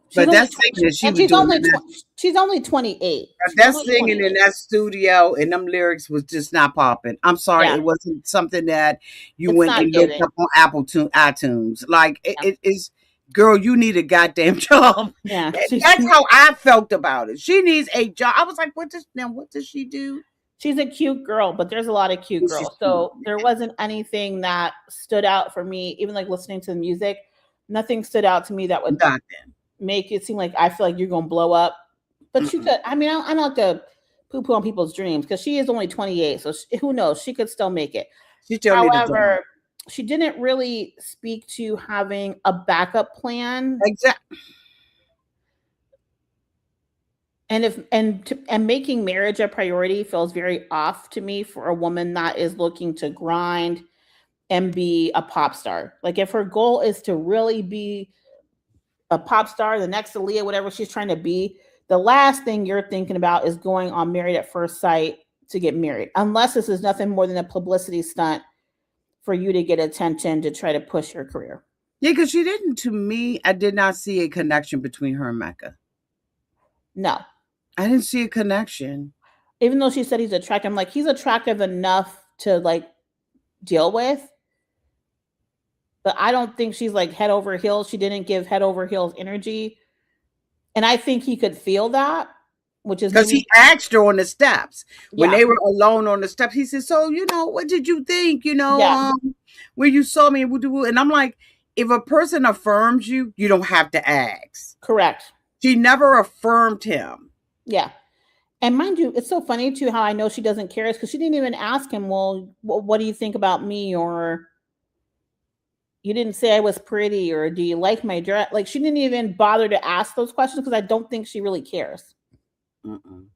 She's but only that's 20, singing that she and was doing in that, she's only 28. She's that only singing in 28. that studio and them lyrics was just not popping. I'm sorry, Yeah, it wasn't something that you it's went not and looked giving. up on iTunes. Like Yeah, it is, girl, you need a goddamn job. yeah. That's how I felt about it. She needs a job. I was like, what does she do? She's a cute girl, but there's a lot of cute She's girls. cute. So there wasn't anything that stood out for me, even like listening to the music. Nothing stood out to me that would Nothing. make it seem like I feel like you're gonna blow up. But you Mm-mm. could. I mean, I'm not to poo poo on people's dreams because she is only 28, so who knows? She could still make it. She still need a job. However, she didn't really speak to having a backup plan Exactly. and making marriage a priority feels very off to me for a woman that is looking to grind and be a pop star. Like if her goal is to really be a pop star, the next Aaliyah, whatever she's trying to be, the last thing you're thinking about is going on Married at First Sight to get married, unless this is nothing more than a publicity stunt for you to get attention to try to push your career. Yeah, because she didn't. To me, I did not see a connection between her and Mecca. No. I didn't see a connection. Even though she said he's attractive, I'm like, he's attractive enough to like deal with. But I don't think she's like head over heels. She didn't give head over heels energy. And I think he could feel that, which is Because maybe, he asked her on the steps when yeah, they were alone on the steps. He said, "So, what did you think? yeah, Where you saw me?" And I'm like, if a person affirms you, you don't have to ask. correct. She never affirmed him. Yeah. And mind you, it's so funny too how I know she doesn't care is because she didn't even ask him, well, what do you think about me? Or you didn't say I was pretty, or do you like my dress? Like she didn't even bother to ask those questions because I don't think she really cares. Mm-mm.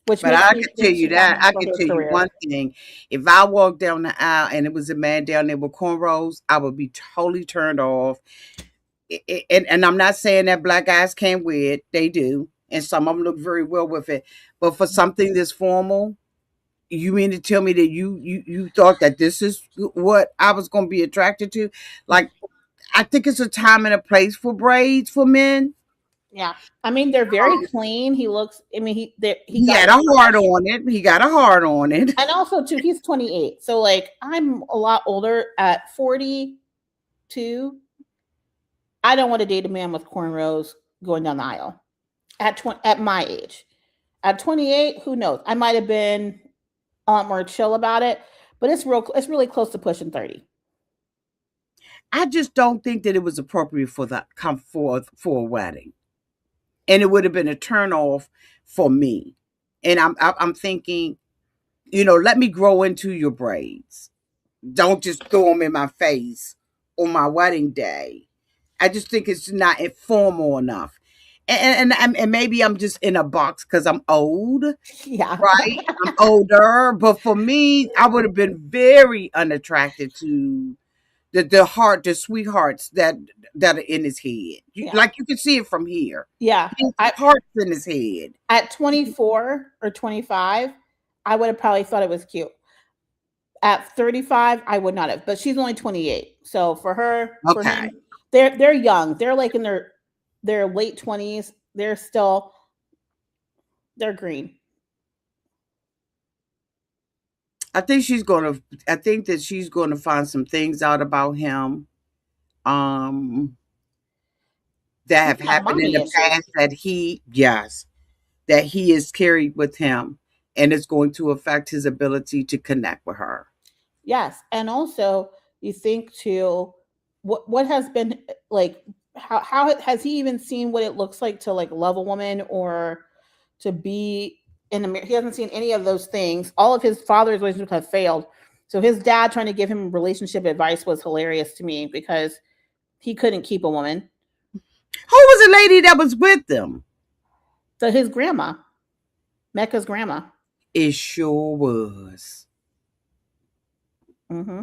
Which But makes I me can tell think you she got that. him I for can her tell you career. one thing. If I walked down the aisle and it was a man down there with cornrows, I would be totally turned off. And I'm not saying that black guys can't wear it. They do. And some of them look very well with it. But for something this formal, you mean to tell me that you thought that this is what I was going to be attracted to? Like, I think it's a time and a place for braids for men. Yeah. I mean, they're very clean. He looks, I mean, he He got had it a heart fresh. on it. He got a heart on it. And also, too, he's 28. So, like, I'm a lot older at 42. I don't want to date a man with cornrows going down the aisle at my age. At 28, who knows? I might have been a lot more chill about it, but it's really close to pushing 30. I just don't think that it was appropriate for the come forth for a wedding, and it would have been a turn off for me. And I'm thinking, let me grow into your braids. Don't just throw them in my face on my wedding day. I just think it's not informal enough. And maybe I'm just in a box because I'm old, Yeah. right? I'm older, but for me, I would have been very unattracted to the sweethearts that are in his head. Yeah. Like you can see it from here. Yeah. His heart's in his head. At 24 or 25, I would have probably thought it was cute. At 35, I would not have, but she's only 28. So for her, for Okay. him, they're young. They're like in their late 20s. They're green. I think that she's gonna find some things out about him. Um that He's have got happened in mommy the issues. past that he is carried with him, and it's going to affect his ability to connect with her. Yes, and also you think too, what has been like, how has he even seen what it looks like to like love a woman or to be in a he hasn't seen any of those things. All of his father's relationships have failed. So his dad trying to give him relationship advice was hilarious to me because he couldn't keep a woman. Who was the lady that was with them? So his grandma, Mecca's grandma. It sure was. Hmm.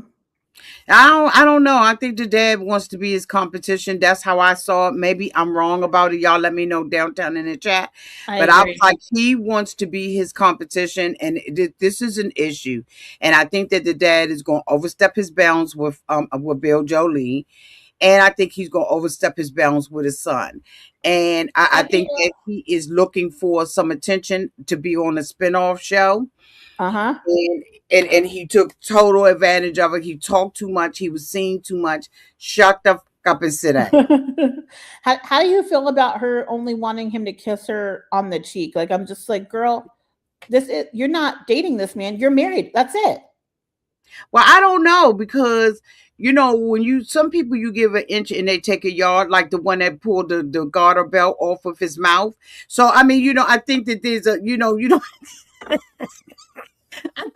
I don't know. I think the dad wants to be his competition. That's how I saw it. Maybe I'm wrong about it. Y'all let me know downtown in the chat. I But I was agree. like, he wants to be his competition, and this is an issue. And I think that the dad is going to overstep his bounds with Belle Jolie, and I think he's going to overstep his bounds with his son. And I think that he is looking for some attention to be on a spinoff show. Uh-huh. And he took total advantage of it. He talked too much. He was seeing too much. Shut the fuck up and sit down. How do you feel about her only wanting him to kiss her on the cheek? Like I'm just like, girl, you're not dating this man. You're married. That's it. Well, I don't know because when some people you give an inch and they take a yard, like the one that pulled the garter belt off of his mouth. So I mean, I think that there's I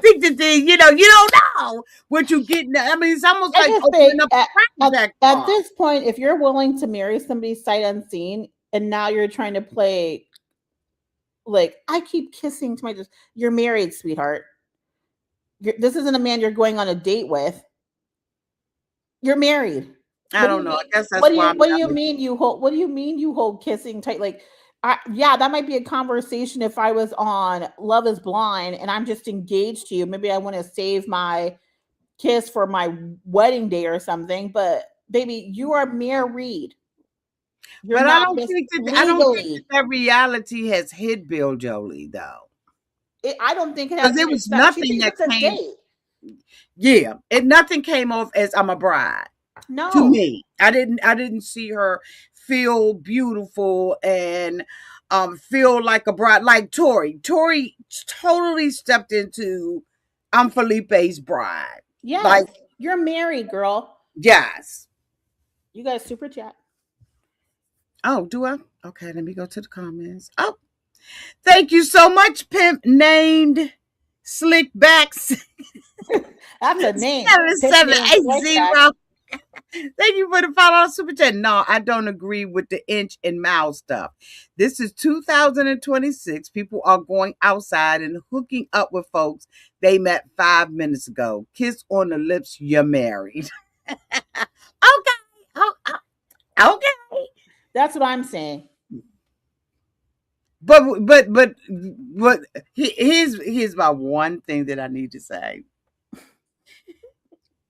think that you don't know what you get. I mean, it's almost I like just opening think up a crack at box. this point, if you're willing to marry somebody sight unseen, and now you're trying to play like I keep kissing to my just you're married, sweetheart. This isn't a man you're going on a date with. You're married. I What do don't you know. I mean? guess that's why I'm What do not. you mean you hold? What do you mean you hold kissing tight? Like, yeah, that might be a conversation if I was on Love Is Blind and I'm just engaged to you. Maybe I want to save my kiss for my wedding day or something. But baby, you are married. You're But I not don't just think legally. that reality has hit Bill Jolie though, I don't think it has because been there was accepted. She nothing thinks that it's a came. date. Yeah, nothing came off as I'm a bride to No. me. I didn't see her feel beautiful and feel like a bride like Tori. Tori totally stepped into I'm Felipe's bride. Yes. Like, You're married, girl. yes. You got a super chat. Oh, do I? Okay, let me go to the comments. Oh, thank you so much, pimp named Slickbacks That's a name. Pip named Slickback. 7780. Thank you for the follow super chat. No, I don't agree with the inch and mile stuff. This is 2026. People are going outside and hooking up with folks they met 5 minutes ago. Kiss on the lips, you're married. Okay. Oh, okay. That's what I'm saying. But here's my one thing that I need to say.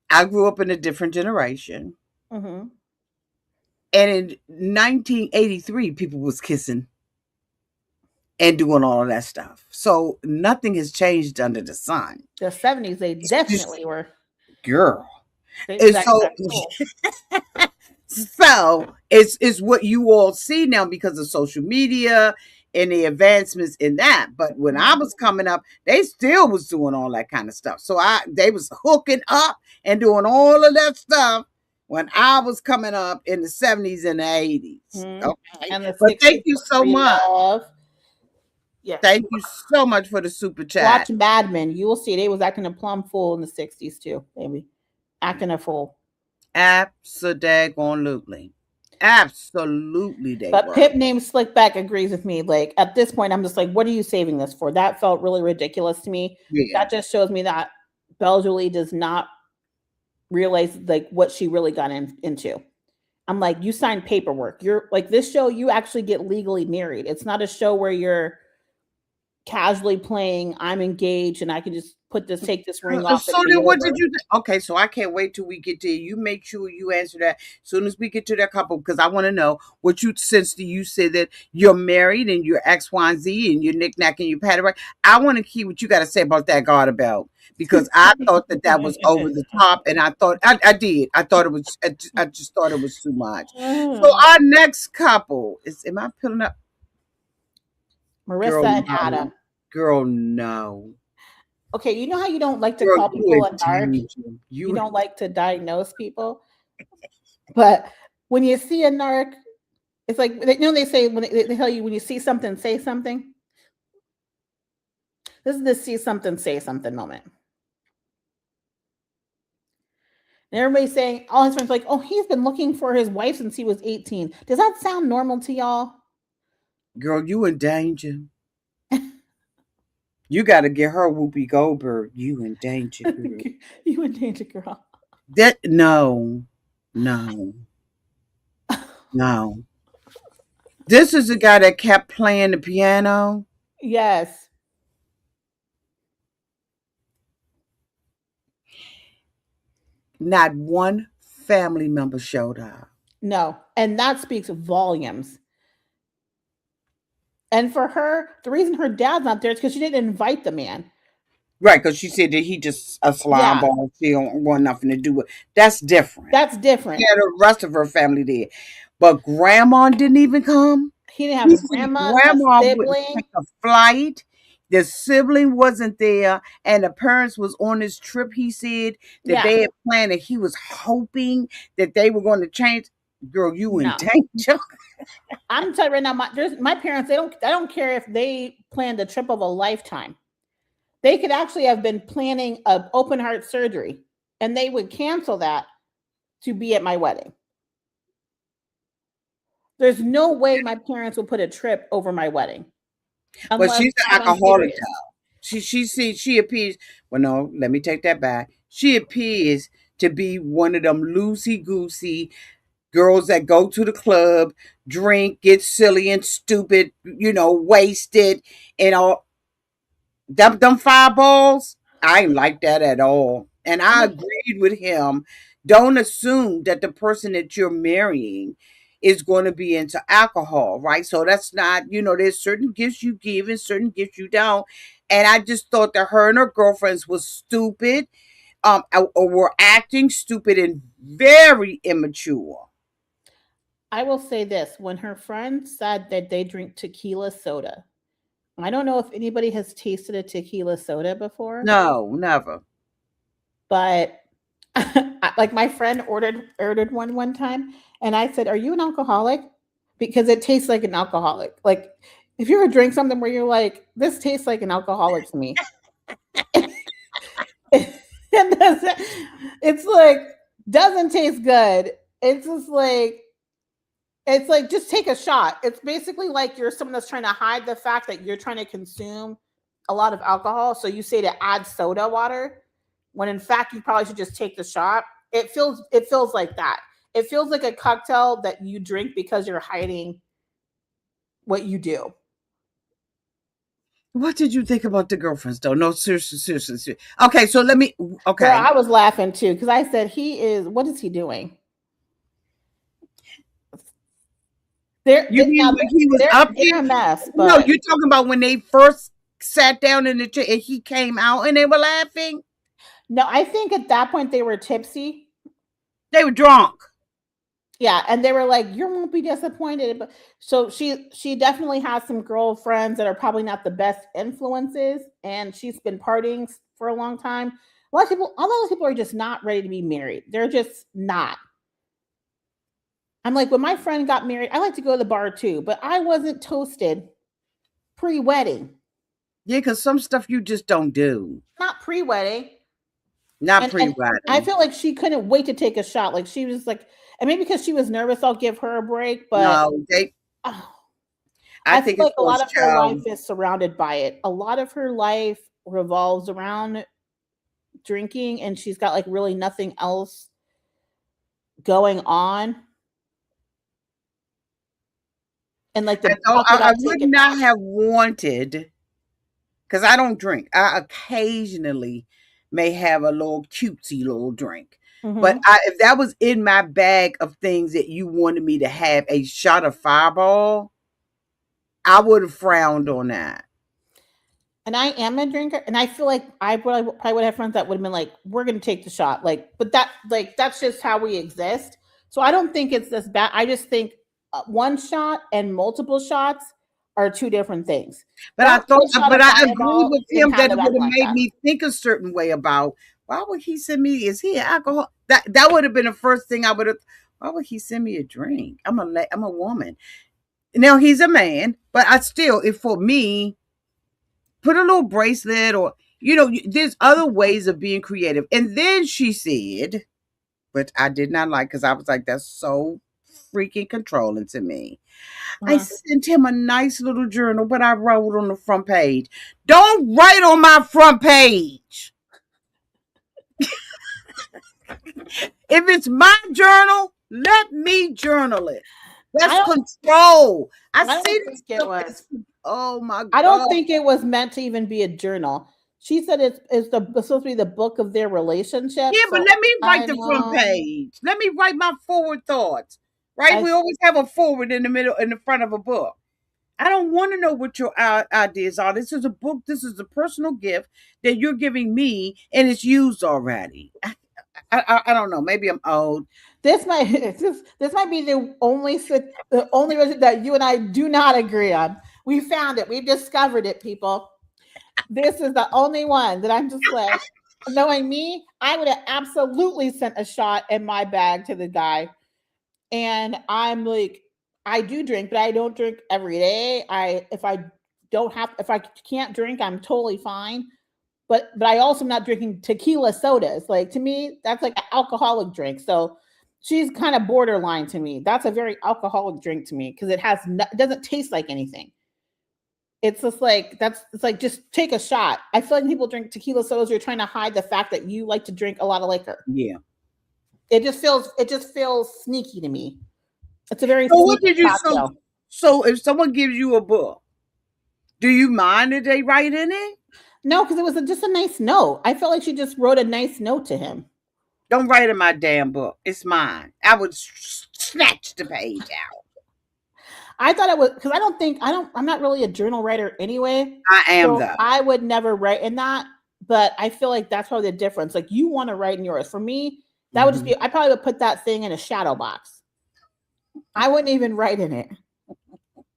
I grew up in a different generation. Mm-hmm. And in 1983, people was kissing and doing all of that stuff. So nothing has changed under the sun. The 70s, they It's just, definitely were. girl. And That, so, that's cool. so it's what you all see now because of social media and the advancements in that. But when I was coming up, they still was doing all that kind of stuff. So they was hooking up and doing all of that stuff when I was coming up in the 70s and the 80s. Mm-hmm. Okay. And the But 60s thank you were so free much. love. Yes. Thank you so much for the super chat. Watch Mad Men. You will see they was acting a plum fool in the 60s too, baby. Acting a fool. Absolutely. Absolutely they But were. Pip named Slickback agrees with me. Like at this point, I'm just like, what are you saving this for? That felt really ridiculous to me. Yeah. That just shows me that Belle Jolie does not realize like what she really got into. I'm like, you signed paperwork. You're like this show, you actually get legally married. It's not a show where you're casually playing, I'm engaged and I can just take this ring off So and be then what over. did you think? Okay, so I can't wait till we get there. You make sure you answer that as soon as we get to that couple, because I want to know what you, since you said that you're married and you're X, Y, and Z and you're knick-knack and you pat it right. I want to hear what you got to say about that garter belt, because I thought that was over the top, and I thought I did. I thought it was. I just thought it was too much. So our next couple is. Am I pulling up? Marissa and Adam. Girl, no. Okay, you know how you don't like to Girl, call people a narc? You don't like to diagnose people. But when you see a narc, it's like they say when they tell you when you see something, say something. This is the see something, say something moment. And everybody's saying, all his friends are like, oh, he's been looking for his wife since he was 18. Does that sound normal to y'all? Girl, you in danger. You got to get her Whoopi Goldberg. You in danger, girl. You in danger, girl. No. This is the guy that kept playing the piano. Yes. Not one family member showed up. No, and that speaks volumes. And for her, the reason her dad's not there is because she didn't invite the man. Right, because she said that he just a slime ball. She don't want nothing to do with. That's different. That's different. Yeah, the rest of her family did, but grandma didn't even come. He didn't have a grandma, grandma a wouldn't sibling. take a flight. The sibling wasn't there, and the parents was on this trip. He said that Yeah. they had planned, and he was hoping that they were going to change. Girl, you in No. danger. I'm telling you right now, my parents, I don't care if they planned a trip of a lifetime. They could actually have been planning an open heart surgery and they would cancel that to be at my wedding. There's no way my parents would put a trip over my wedding But unless she's an God on alcoholic. serious. She appears. Well, no, let me take that back. She appears to be one of them loosey goosey girls that go to the club, drink, get silly and stupid, wasted, and all. Them fireballs, I ain't like that at all. And I'm I like, agreed with him. Don't assume that the person that you're marrying is going to be into alcohol, right? So that's not, there's certain gifts you give and certain gifts you don't. And I just thought that her and her girlfriends was stupid, or were acting stupid and very immature. I will say this: when her friend said that they drink tequila soda, I don't know if anybody has tasted a tequila soda before, No, never. but like my friend ordered one time, and I said, "Are you an alcoholic?" Because it tastes like an alcoholic. Like if you ever drink something where you're like, "This tastes like an alcoholic to me," it doesn't. It's like doesn't taste good. It's just like it's like just take a shot. It's basically like you're someone that's trying to hide the fact that you're trying to consume a lot of alcohol. So you say to add soda water when in fact you probably should just take the shot. It feels like that. It feels like a cocktail that you drink because you're hiding what you do. What did you think about the girlfriends, though? No, seriously, seriously, seriously. Okay, so let me. Girl, Okay, I was laughing too because I said what is he doing? you mean Now when he was they're up they're a there? mess, No, but you're talking about when they first sat down in the chair and he came out and they were laughing. no, I think at that point they were tipsy. They were drunk. Yeah, and they were like, "You won't be disappointed." But so she definitely has some girlfriends that are probably not the best influences, and she's been partying for a long time. A lot of those people are just not ready to be married. They're just not. I'm like, when my friend got married, I like to go to the bar too, but I wasn't toasted pre-wedding, Yeah, because some stuff you just don't do. not pre-wedding, Not and I pre-wedding. feel like she couldn't wait to take a shot. Like she was like, and maybe because she was nervous, I'll give her a break, but. No, they. Oh, I I feel think it's like a for a lot of her life show. is surrounded by it. A lot of her life revolves around drinking, and she's got like really nothing else going on. And like I the don't. fuck it, I I'll would take it not back. have wanted, because I don't drink. I occasionally may have a little cutesy little drink. But Hmm. if that was in my bag of things that you wanted me to have a shot of Fireball, I would have frowned on that. And I am a drinker, and I feel like probably would have friends that would have been like, "We're gonna take the shot," like, but that's just how we exist. So I don't think it's this bad. I just think one shot and multiple shots are two different things. But One shot but of I agree Fireball with can him have that it it back would have like made that. me think a certain way about why would he send me? Is he an alcohol? That would have been the first thing I would have. Why would he send me a drink? I'm a woman. Now he's a man, but I still, if for me, put a little bracelet or there's other ways of being creative. And then she said, but I did not like because I was like, that's so freaking controlling to me. I Uh-huh. sent him a nice little journal, but I wrote on the front page. Don't write on my front page. If it's my journal, let me journal it. I That's don't. control. I I see don't this think it stuff was. as, oh my I don't God. think it was meant to even be a journal. She said it's supposed to be the book of their relationship. Yeah, but So let me write I the front know. page. Let me write my forward thoughts. Right? I We always have a forward in the middle, in the front of a book. I don't want to know what your ideas are. This is a book. This is a personal gift that you're giving me, and it's used already. I don't know. Maybe I'm old. this might this might be the only reason that you and I do not agree on. We found it. We've discovered it, people. This is the only one that I'm just like, knowing me, I would have absolutely sent a shot in my bag to the guy. And I'm like, I do drink, but I don't drink every day. If I can't drink, I'm totally fine. But I also am not drinking tequila sodas. Like to me, that's like an alcoholic drink. So she's kind of borderline to me. That's a very alcoholic drink to me because it doesn't taste like anything. It's just like it's like just take a shot. I feel like people drink tequila sodas. You're trying to hide the fact that you like to drink a lot of liquor. Yeah. It just feels sneaky to me. It's a very So what sneaky did you cocktail. so if someone gives you a book, do you mind that they write in it? No, because it was just a nice note. I felt like she just wrote a nice note to him. Don't write in my damn book. It's mine. I would snatch the page out. I thought it was because I'm not really a journal writer anyway. I am So though. I would never write in that. But I feel like that's probably the difference. Like you want to write in yours. For me, that would just Mhm. be I probably would put that thing in a shadow box. I wouldn't even write in it.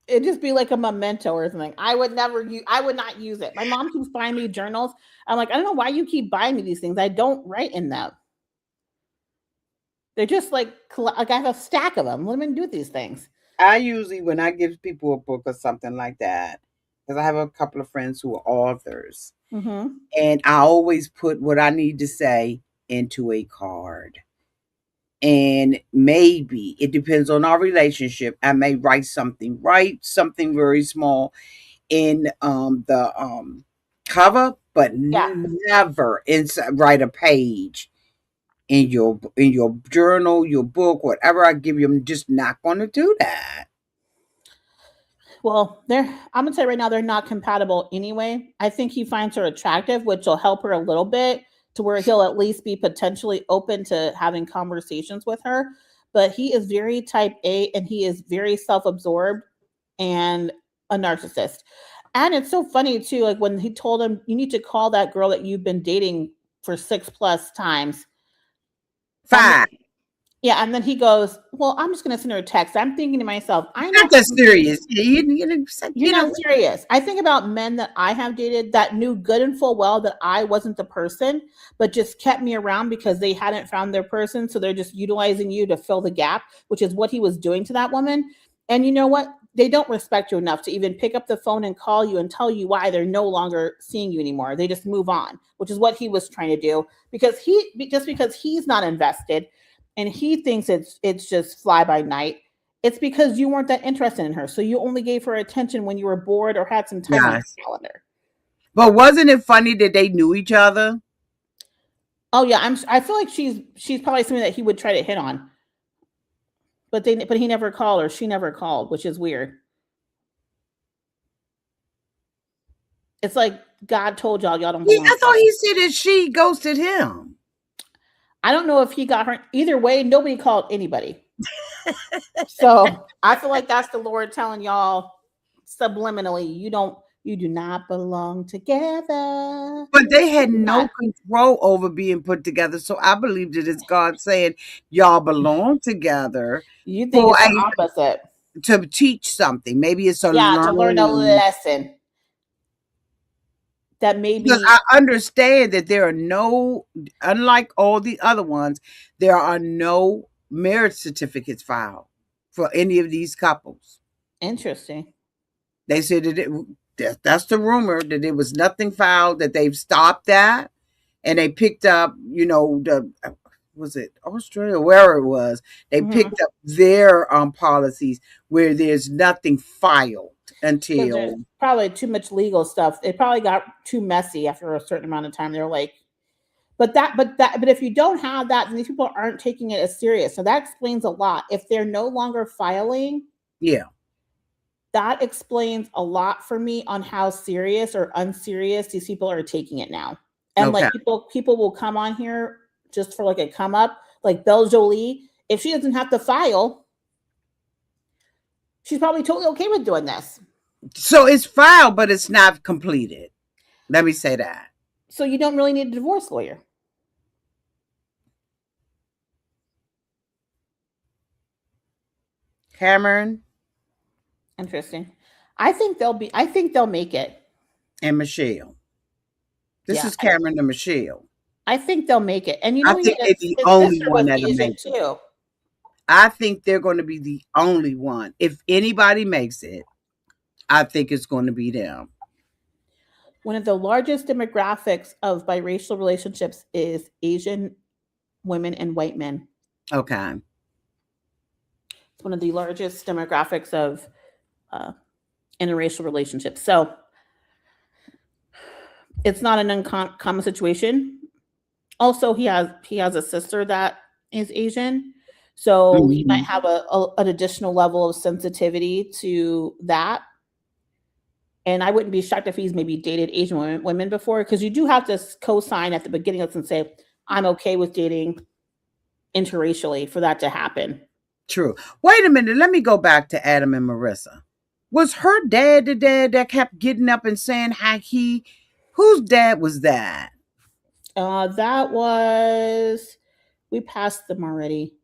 It'd just be like a memento or something. I would not use it. My mom keeps buying me journals. I'm like, I don't know why you keep buying me these things. I don't write in them. They're just like I have a stack of them. What am I gonna do with these things? I usually, when I give people a book or something like that, because I have a couple of friends who are authors, Mm-hmm. and I always put what I need to say into a card. And maybe it depends on our relationship. I may write something very small in the cover, but Yeah. never inside write a page in your journal, your book, whatever I give you. I'm just not going to do that. Well, I'm gonna tell you right now, they're not compatible anyway. I think he finds her attractive, which will help her a little bit to where he'll at least be potentially open to having conversations with her. But he is very type A and he is very self-absorbed and a narcissist. And it's so funny too, like when he told him, you need to call that girl that you've been dating for 6+ times. And Fine. yeah, and then he goes, well, I'm just gonna send her a text. I'm thinking to myself, I know Not how that you think. serious. You're You know not what? serious. I think about men that I have dated that knew good and full well that I wasn't the person, but just kept me around because they hadn't found their person. So they're just utilizing you to fill the gap, which is what he was doing to that woman. And you know what? They don't respect you enough to even pick up the phone and call you and tell you why they're no longer seeing you anymore. They just move on, which is what he was trying to do because he's not invested and he thinks it's just fly by night. It's because you weren't that interested in her. So you only gave her attention when you were bored or had some time on Yes. your calendar. But wasn't it funny that they knew each other? Oh yeah, I feel like she's probably something that he would try to hit on. But he never called or she never called, which is weird. It's like God told y'all don't belong I thought together. he said that she ghosted him. I don't know if he got her either way, nobody called anybody. So I feel like that's the Lord telling y'all subliminally, you do not belong together. But they had You do no not. control over being put together. So I believe that it's God saying y'all belong together You think for it's the a opposite. to teach something. Maybe it's a Yeah, to learn a learning. lesson that Because maybe I understand that there are no, unlike all the other ones, there are no marriage certificates filed for any of these couples. interesting. They said that's the rumor that there was nothing filed, that they've stopped that, and they picked up, the was it Australia, wherever it was, they Mhm. picked up their policies where there's nothing filed Because there's until probably too much legal stuff. It probably got too messy after a certain amount of time. They're like, but if you don't have that, then these people aren't taking it as serious. So that explains a lot. If they're no longer filing, yeah. that explains a lot for me on how serious or unserious these people are taking it now. And Okay. like people will come on here just for like a come up, like Belle Jolie. If she doesn't have to file, she's probably totally okay with doing this. So it's filed, but it's not completed. Let me say that. So you don't really need a divorce lawyer. Cameron Interesting. I think they'll make it. and Michelle. This Yeah, is Cameron and Michelle. I think they'll make it. And you I know, think they're the his only sister one was that'll Asian make it. too. I think they're going to be the only one. If anybody makes it, I think it's going to be them. One of the largest demographics of biracial relationships is Asian women and white men. Okay. It's one of the largest demographics of uh, interracial relationships. So it's not an uncommon situation. Also, he has a sister that is Asian, so he might Mhm. have an additional level of sensitivity to that. And I wouldn't be shocked if he's maybe dated Asian women before, because you do have to co-sign at the beginning of this and say, I'm okay with dating interracially for that to happen. True. Wait a minute. Let me go back to Adam and Marissa. Was her dad the dad that kept getting up and saying how whose dad was that? That was, we passed them already.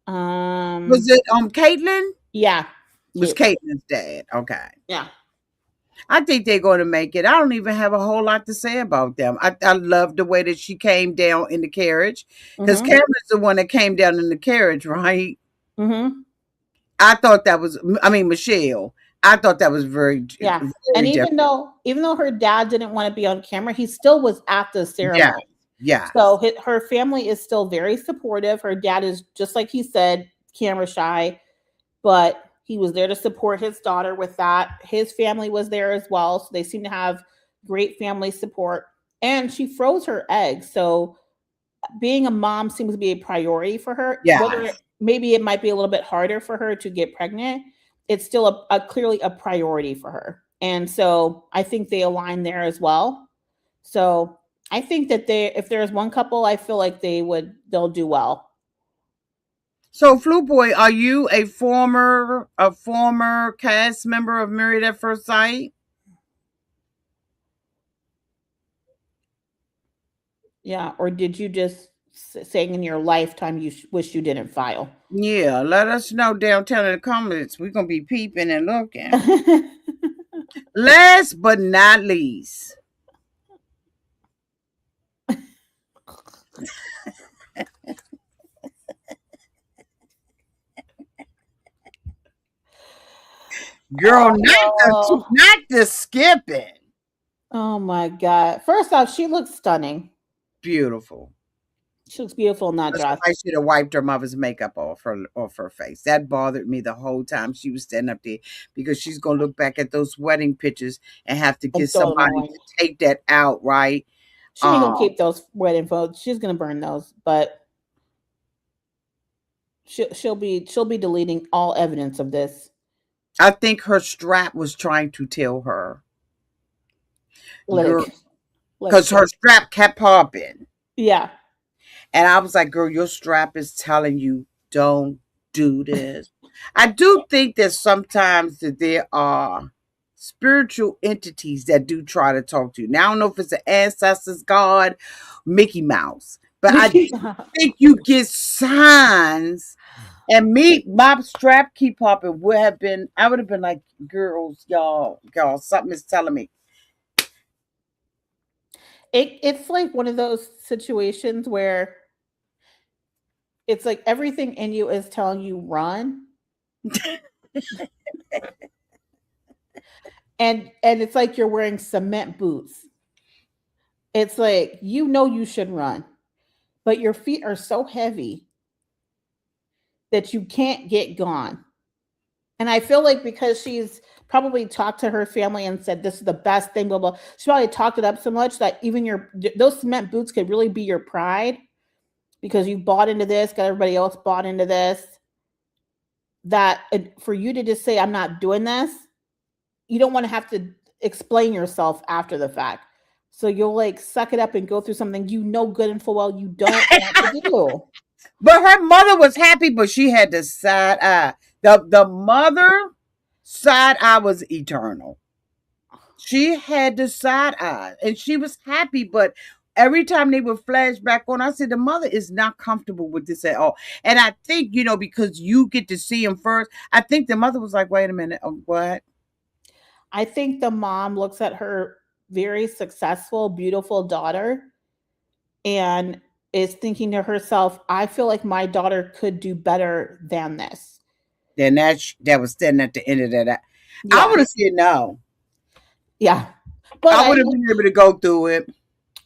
Was it Caitlyn? Yeah. It was Caitlyn's dad. Okay. Yeah. I think they're going to make it. I don't even have a whole lot to say about them. I love the way that she came down in the carriage, because Mm-hmm. Cameron's the one that came down in the carriage, right? Mm-hmm. I thought that was, I mean, Michelle. I thought that was very, Yeah. And very different. even though her dad didn't want to be on camera, he still was at the Yeah. ceremony. Yeah. So her family is still very supportive. Her dad is, just like he said, camera shy, but he was there to support his daughter with that. His family was there as well. So they seem to have great family support. And she froze her eggs. So being a mom seems to be a priority for her. Yeah. Whether maybe it might be a little bit harder for her to get pregnant, it's still clearly a priority for her. And so I think they align there as well. So I think that if there's one couple, I feel like they'll do well. So, Flu Boy, are you a former cast member of Married at First Sight? Yeah. Or did you just saying in your lifetime you wish you didn't file? Yeah, let us know downtown in the comments. We're gonna be peeping and looking. Last but not least, girl, Oh, not the skipping. oh my God. First off, she looks stunning. Beautiful. She looks beautiful in that dress. Somebody should have wiped her mother's makeup off her face. That bothered me the whole time she was standing up there, because she's gonna look back at those wedding pictures and have to get And throw them somebody away. to take that out, right? She ain't gonna keep those wedding photos. She's gonna burn those, but she'll be deleting all evidence of this. I think her strap was trying to tell her, Let girl, it, because her strap kept popping. Yeah. And I was like, girl, your strap is telling you don't do this. I do think that sometimes that there are spiritual entities that do try to talk to you. Now, I don't know if it's an ancestors, God, Mickey Mouse, but I think you get signs. And my strap keep popping I would have been like, girls, y'all, something is telling me. It's like one of those situations where it's like everything in you is telling you run. And it's like you're wearing cement boots. It's like you should run, but your feet are so heavy that you can't get gone. And I feel like because she's probably talked to her family and said this is the best thing, blah blah. She probably talked it up so much that even those cement boots could really be your pride, because you bought into this, got everybody else bought into this. That for you to just say I'm not doing this, you don't want to have to explain yourself after the fact. So you'll like suck it up and go through something you know good and full well you don't want to do. But her mother was happy, but she had the side eye. The mother side eye was eternal. She had the side eye, and she was happy, but every time they would flash back on, I said the mother is not comfortable with this at all. And I think, because you get to see him first, I think the mother was like, wait a minute, what? I think the mom looks at her very successful, beautiful daughter and is thinking to herself, I feel like my daughter could do better than this. Then that was standing at the end of that. Yeah. I would have said no. Yeah. But I would have been able to go through it.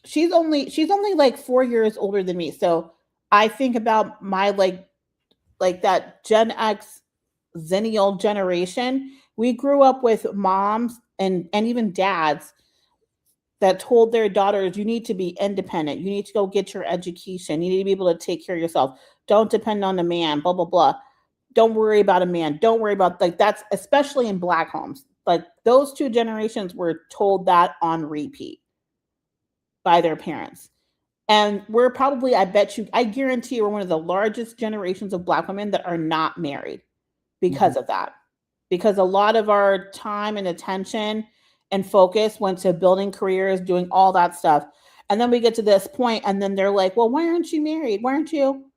She's only like 4 years older than me. So I think about my like that Gen X Zennial generation. We grew up with moms and even dads that told their daughters, you need to be independent. You need to go get your education. You need to be able to take care of yourself. Don't depend on a man, blah, blah, blah. Don't worry about a man. Don't worry about, like, that's especially in Black homes. Like, those two generations were told that on repeat by their parents. And we're probably, I guarantee we're one of the largest generations of Black women that are not married because of that. Because a lot of our time and attention and focus went to building careers, doing all that stuff. And then we get to this point and then they're like, well, why aren't you married? Why aren't you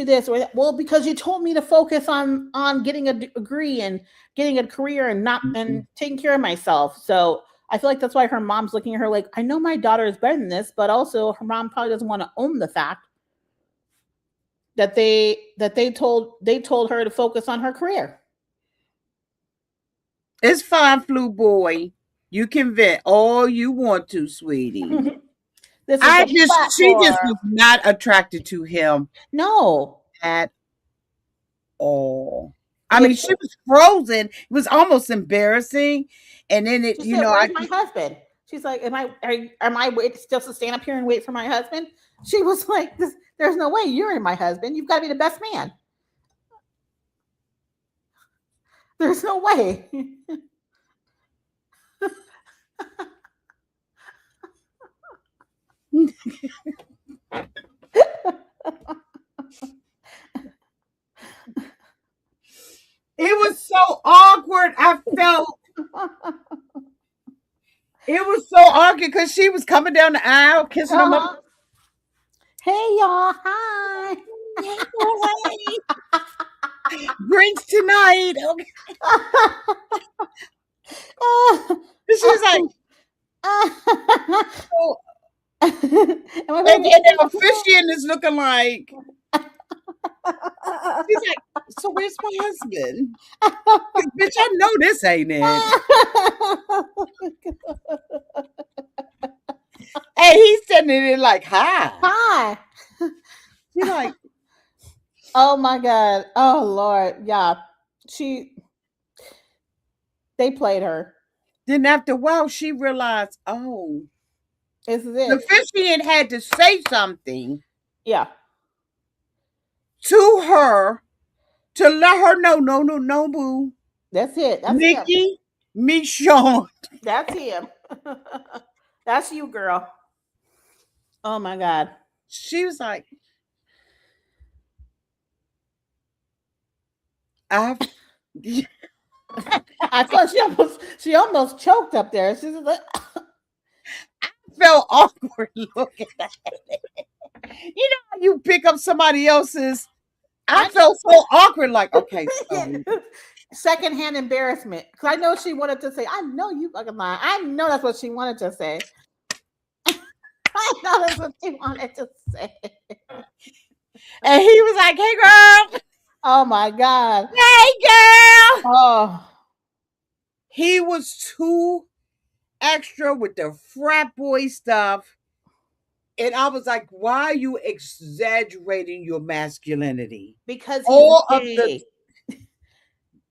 this or that? Well, because you told me to focus on getting a degree and getting a career and not and taking care of myself. So I feel like that's why her mom's looking at her like, I know my daughter is better than this, but also her mom probably doesn't want to own the fact that they told her to focus on her career. It's fine, Flu Boy. You can vent all you want to, sweetie. She just was not attracted to him. No. At all. I mean, she was frozen. It was almost embarrassing. And then it, you know, my husband. She's like, am I wait just to stand up here and wait for my husband? She was like, there's no way you're my husband. You've got to be the best man. There's no way. It was so awkward. I felt it was so awkward because she was coming down the aisle, kissing him up. Hey y'all, hi. Drinks tonight. Okay. She's like, oh. and the officiant is looking like, she's like, so where's my husband? Bitch, I know this ain't it. And he's standing there like, hi. She's like, oh my God. Oh Lord. Yeah. They played her. Then after a while, she realized, oh, this is it. The officiant had to say something. Yeah. To her to let her know, no, boo. That's it. That's Nikki, me, Shawn. That's him. That's you, girl. Oh my God. She was like, I thought she almost choked up there. She's like, I felt awkward looking at it. You know how you pick up somebody else's. I felt so awkward, like, okay. Secondhand embarrassment. Because I know she wanted to say, I know you fucking lying. I know that's what she wanted to say. I know that's what she wanted to say. And he was like, hey, girl. Oh, my God. Hey, girl. Oh. He was too extra with the frat boy stuff. And I was like, why are you exaggerating your masculinity? Because he's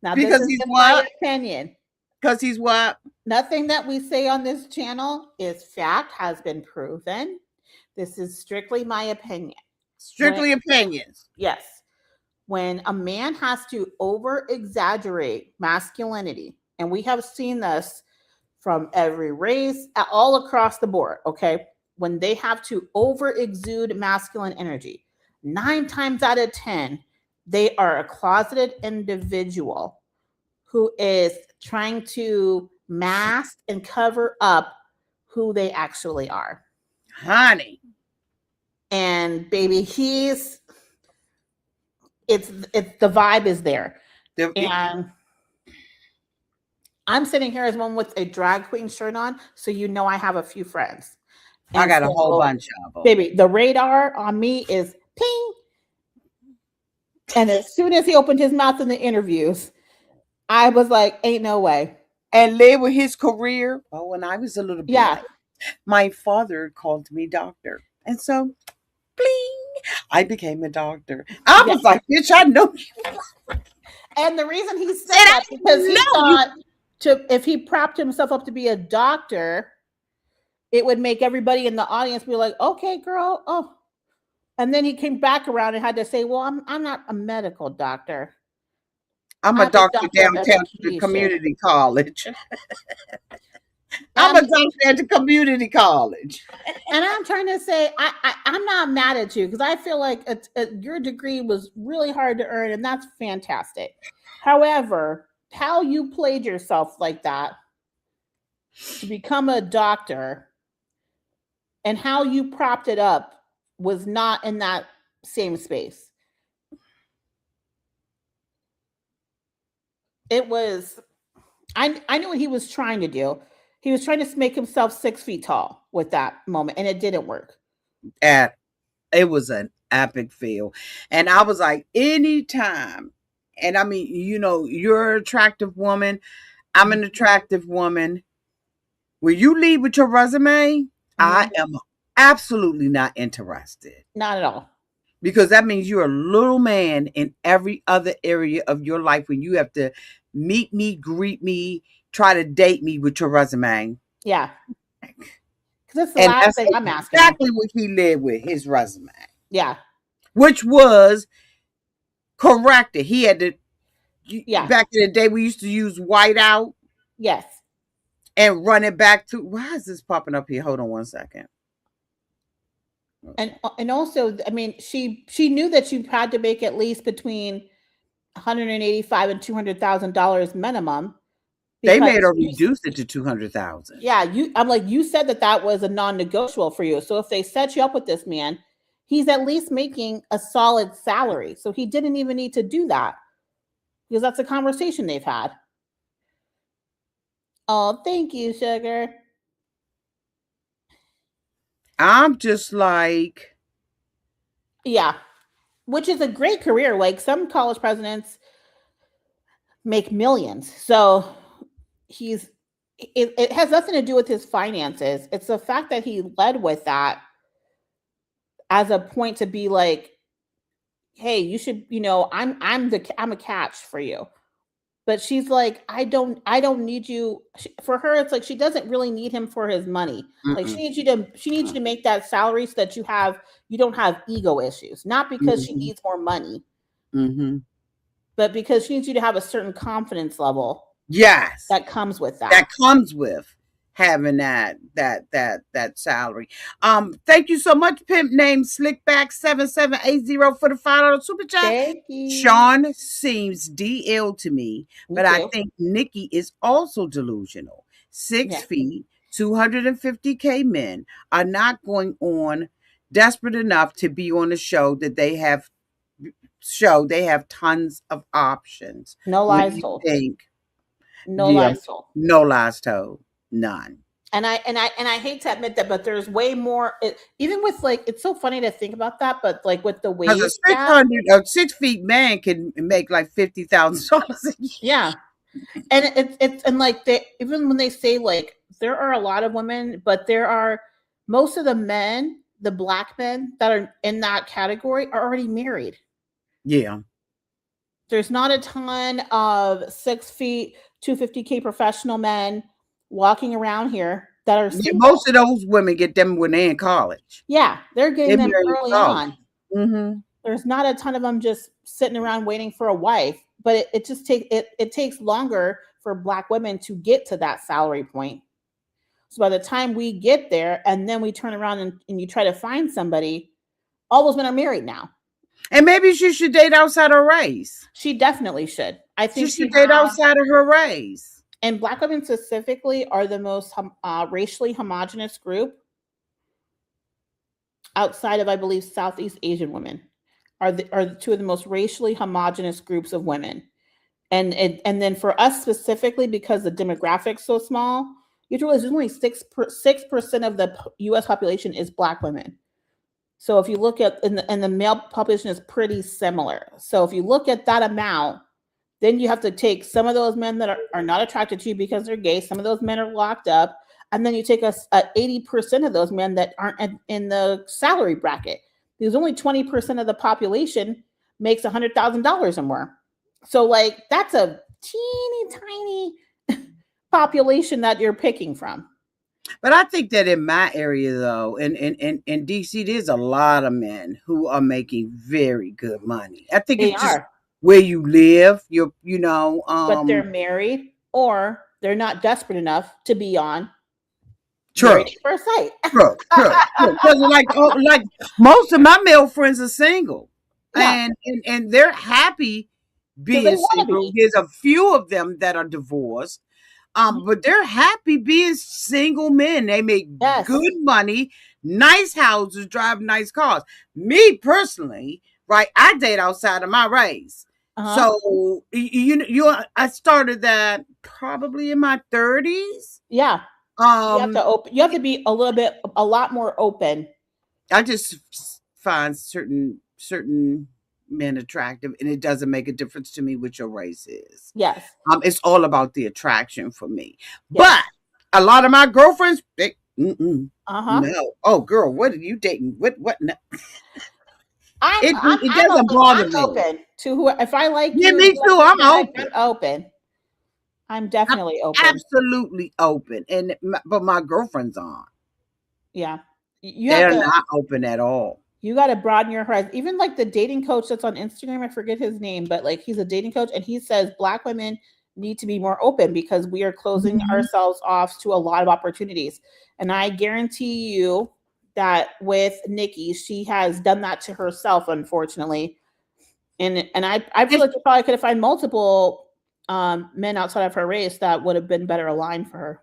now, because this is my opinion. Because he's what? Nothing that we say on this channel is fact, has been proven. This is strictly my opinion. Strictly opinions. Yes. When a man has to over-exaggerate masculinity, and we have seen this from every race, all across the board, okay? When they have to over-exude masculine energy, 9 times out of 10, they are a closeted individual who is trying to mask and cover up who they actually are. Honey. And baby, it's the vibe is there. And I'm sitting here as one with a drag queen shirt on, so you know I have a few friends. I And got a whole so, bunch of them. baby, the radar on me is ping. And as soon as he opened his mouth in the interviews, I was like, ain't no way. And live with his career. Oh, when I was a little Yeah. boy, my father called me doctor. And so, bling, I became a doctor. I Yeah. was like, bitch, I know you. And the reason he said Said, that I because he know you. thought if he propped himself up to be a doctor, it would make everybody in the audience be like, okay, girl, oh. And then he came back around and had to say, well, I'm not a medical doctor. I'm a I'm a doctor doctor of downtown to the education. community college. I'm a And doctor at the community college. and I'm trying to say, I'm not mad at you because I feel like your degree was really hard to earn, and that's fantastic. However, how you played yourself like that to become a doctor and how you propped it up was not in that same space. It was, I knew what he was trying to do. He was trying to make himself 6 feet tall with that moment, and it didn't work. At it was an epic feel. And I was like, anytime. And I mean, you're an attractive woman. I'm an attractive woman. When you leave with your resume, I Mhm. am absolutely not interested. Not at all. Because that means you're a little man in every other area of your life when you have to meet me, greet me, try to date me with your resume. Yeah. Because that's the And last that's thing I'm asking him. exactly what he led with his resume, Yeah. which was corrected. He had to, Yeah. back in the day, we used to use whiteout Yes. and run it back to, why is this popping up here? Hold on one second. And also, I mean, she knew that you had to make at least between 185 and $200,000 minimum They made because her reduce it to 200,000. yeah, I'm like, you said that was a non-negotiable for you. So if they set you up with this man, he's at least making a solid salary. So he didn't even need to do that because that's a conversation they've had. Oh, thank you, sugar. I'm just like, Yeah, which is a great career. Like some college presidents make millions. So he's it has nothing to do with his finances. It's the fact that he led with that as a point to be like, hey, you should, I'm a catch for you. But she's like, I don't need you. For her, it's like she doesn't really need him for his money. Like mm-mm, she needs you to make that salary so that you don't have ego issues. Not because she mm-hmm, needs more money, mm-hmm. but because she needs you to have a certain confidence level Yes, that comes with that. that comes with having that salary. Thank you so much, pimp name Slickback 7780 for the $5 super chat. Thank you. Shawn seems DL to me, Me but I too. think Nikki is also delusional. Yeah. 6 feet, 250K men are not going on desperate enough to be on a show they have tons of options. No What lies do you told. think? No Yeah, lies told. no lies told. None. And I hate to admit that, but there's way more. Even with like, it's so funny to think about that, but like with the Because a wage six gap, hundred a 6 feet man can make like $50,000 a year. yeah. And it's and like they even when they say like there are a lot of women, but there are most of the men, the black men that are in that category are already married. Yeah. There's not a ton of 6 feet, 250K professional men walking around here that are Yeah, single. most of those women get them when they're in college. Yeah, they're They getting them marry in early college. on. Mm-hmm. There's not a ton of them just sitting around waiting for a wife, but it takes longer for black women to get to that salary point. So by the time we get there and then we turn around and you try to find somebody, all those men are married now. And maybe she should date outside her race. She definitely should. I She think should she date has, outside of her race. and black women specifically are the most racially homogenous group outside of, I believe, Southeast Asian women are two of the most racially homogenous groups of women. And then for us specifically, because the demographics so small, you have to realize there's only 6% of the U.S. population is Black women. So if you look at and the male population is pretty similar. So if you look at that amount, then you have to take some of those men that are not attracted to you because they're gay. Some of those men are locked up, and then you take us 80% of those men that aren't in the salary bracket. Because only 20% of the population makes $100,000 or more. So like that's a teeny tiny population that you're picking from. But I think that in my area, though, in DC, there's a lot of men who are making very good money. I think They it's just are, where you live. but they're married or they're not desperate enough to be on True, Married at First Sight. true, true. Because like most of my male friends are single, Yeah, and they're happy because they being want to single. be. There's a few of them that are divorced. But they're happy being single men. They make Yes. good money, nice houses, drive nice cars. Me personally, right? I date outside of my race. Uh-huh. So I started that probably in my 30s. Yeah. You have Um, to open. You have to be a lot more open. I just find certain men attractive, and it doesn't make a difference to me what your race is. Yes. It's all about the attraction for me. Yes. But a lot of my girlfriends, Uh-huh. no. Oh, girl, what are you dating? What? No. I'm It I'm doesn't open. bother I'm me. open to who. If I like Yeah, you and me you like too. me, I'm I'm open. open. I'm I'm definitely open. absolutely open, but my girlfriends aren't. Yeah. You have They're to. not open at all. You got to broaden your horizon. Even like the dating coach that's on Instagram, I forget his name, but like he's a dating coach, and he says Black women need to be more open because we are closing Mhm. ourselves off to a lot of opportunities. And I guarantee you that with Nikki, she has done that to herself, unfortunately. And I feel It's like you probably could have found multiple men outside of her race that would have been better aligned for her.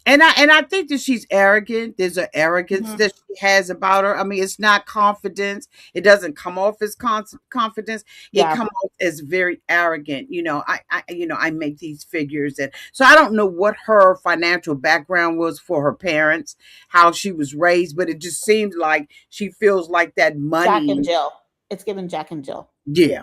And I think that she's arrogant. There's an arrogance Mhm. that she has about her. I mean, it's not confidence. It doesn't come off as confidence. It Yeah. comes off as very arrogant. I make these figures, and so I don't know what her financial background was for her parents, how she was raised, but it just seems like she feels like that Jack and money. Jill. It's given Jack and Jill. Yeah.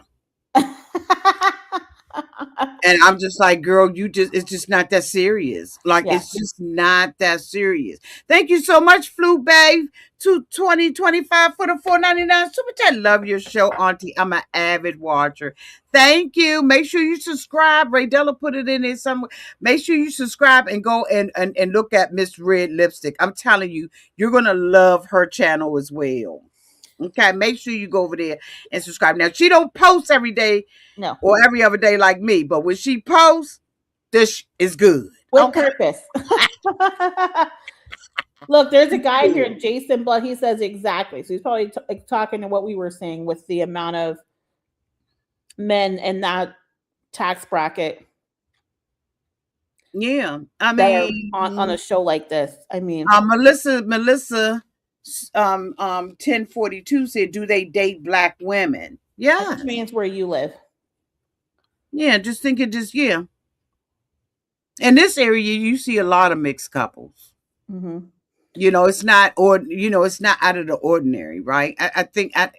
And I'm just like, girl, it's just not that serious. Like, Yeah. it's just not that serious. Thank you so much, Flu Babe, to 2025 for the 4.99 super chat. Love your show, Auntie. I'm an avid watcher. Thank you. Make sure you subscribe. Ray Della put it in there somewhere. Make sure you subscribe and go and look at Miss Red Lipstick. I'm telling you, you're going to love her channel as well. Okay, make sure you go over there and subscribe. Now, she don't post every day No. or every other day like me. But when she posts, this is good. With Okay. purpose. Look, there's a guy here, Jason Blood. He says exactly. So he's probably talking to what we were saying with the amount of men in that tax bracket Yeah. I that are mean, on a show like this. I mean, Melissa 1042 said, do they date Black women? that Yeah. just means where you live. Yeah. Just think it just, yeah. In this area, you see a lot of mixed couples. Mm-hmm. It's not, or, it's not out of the ordinary, right? I think, I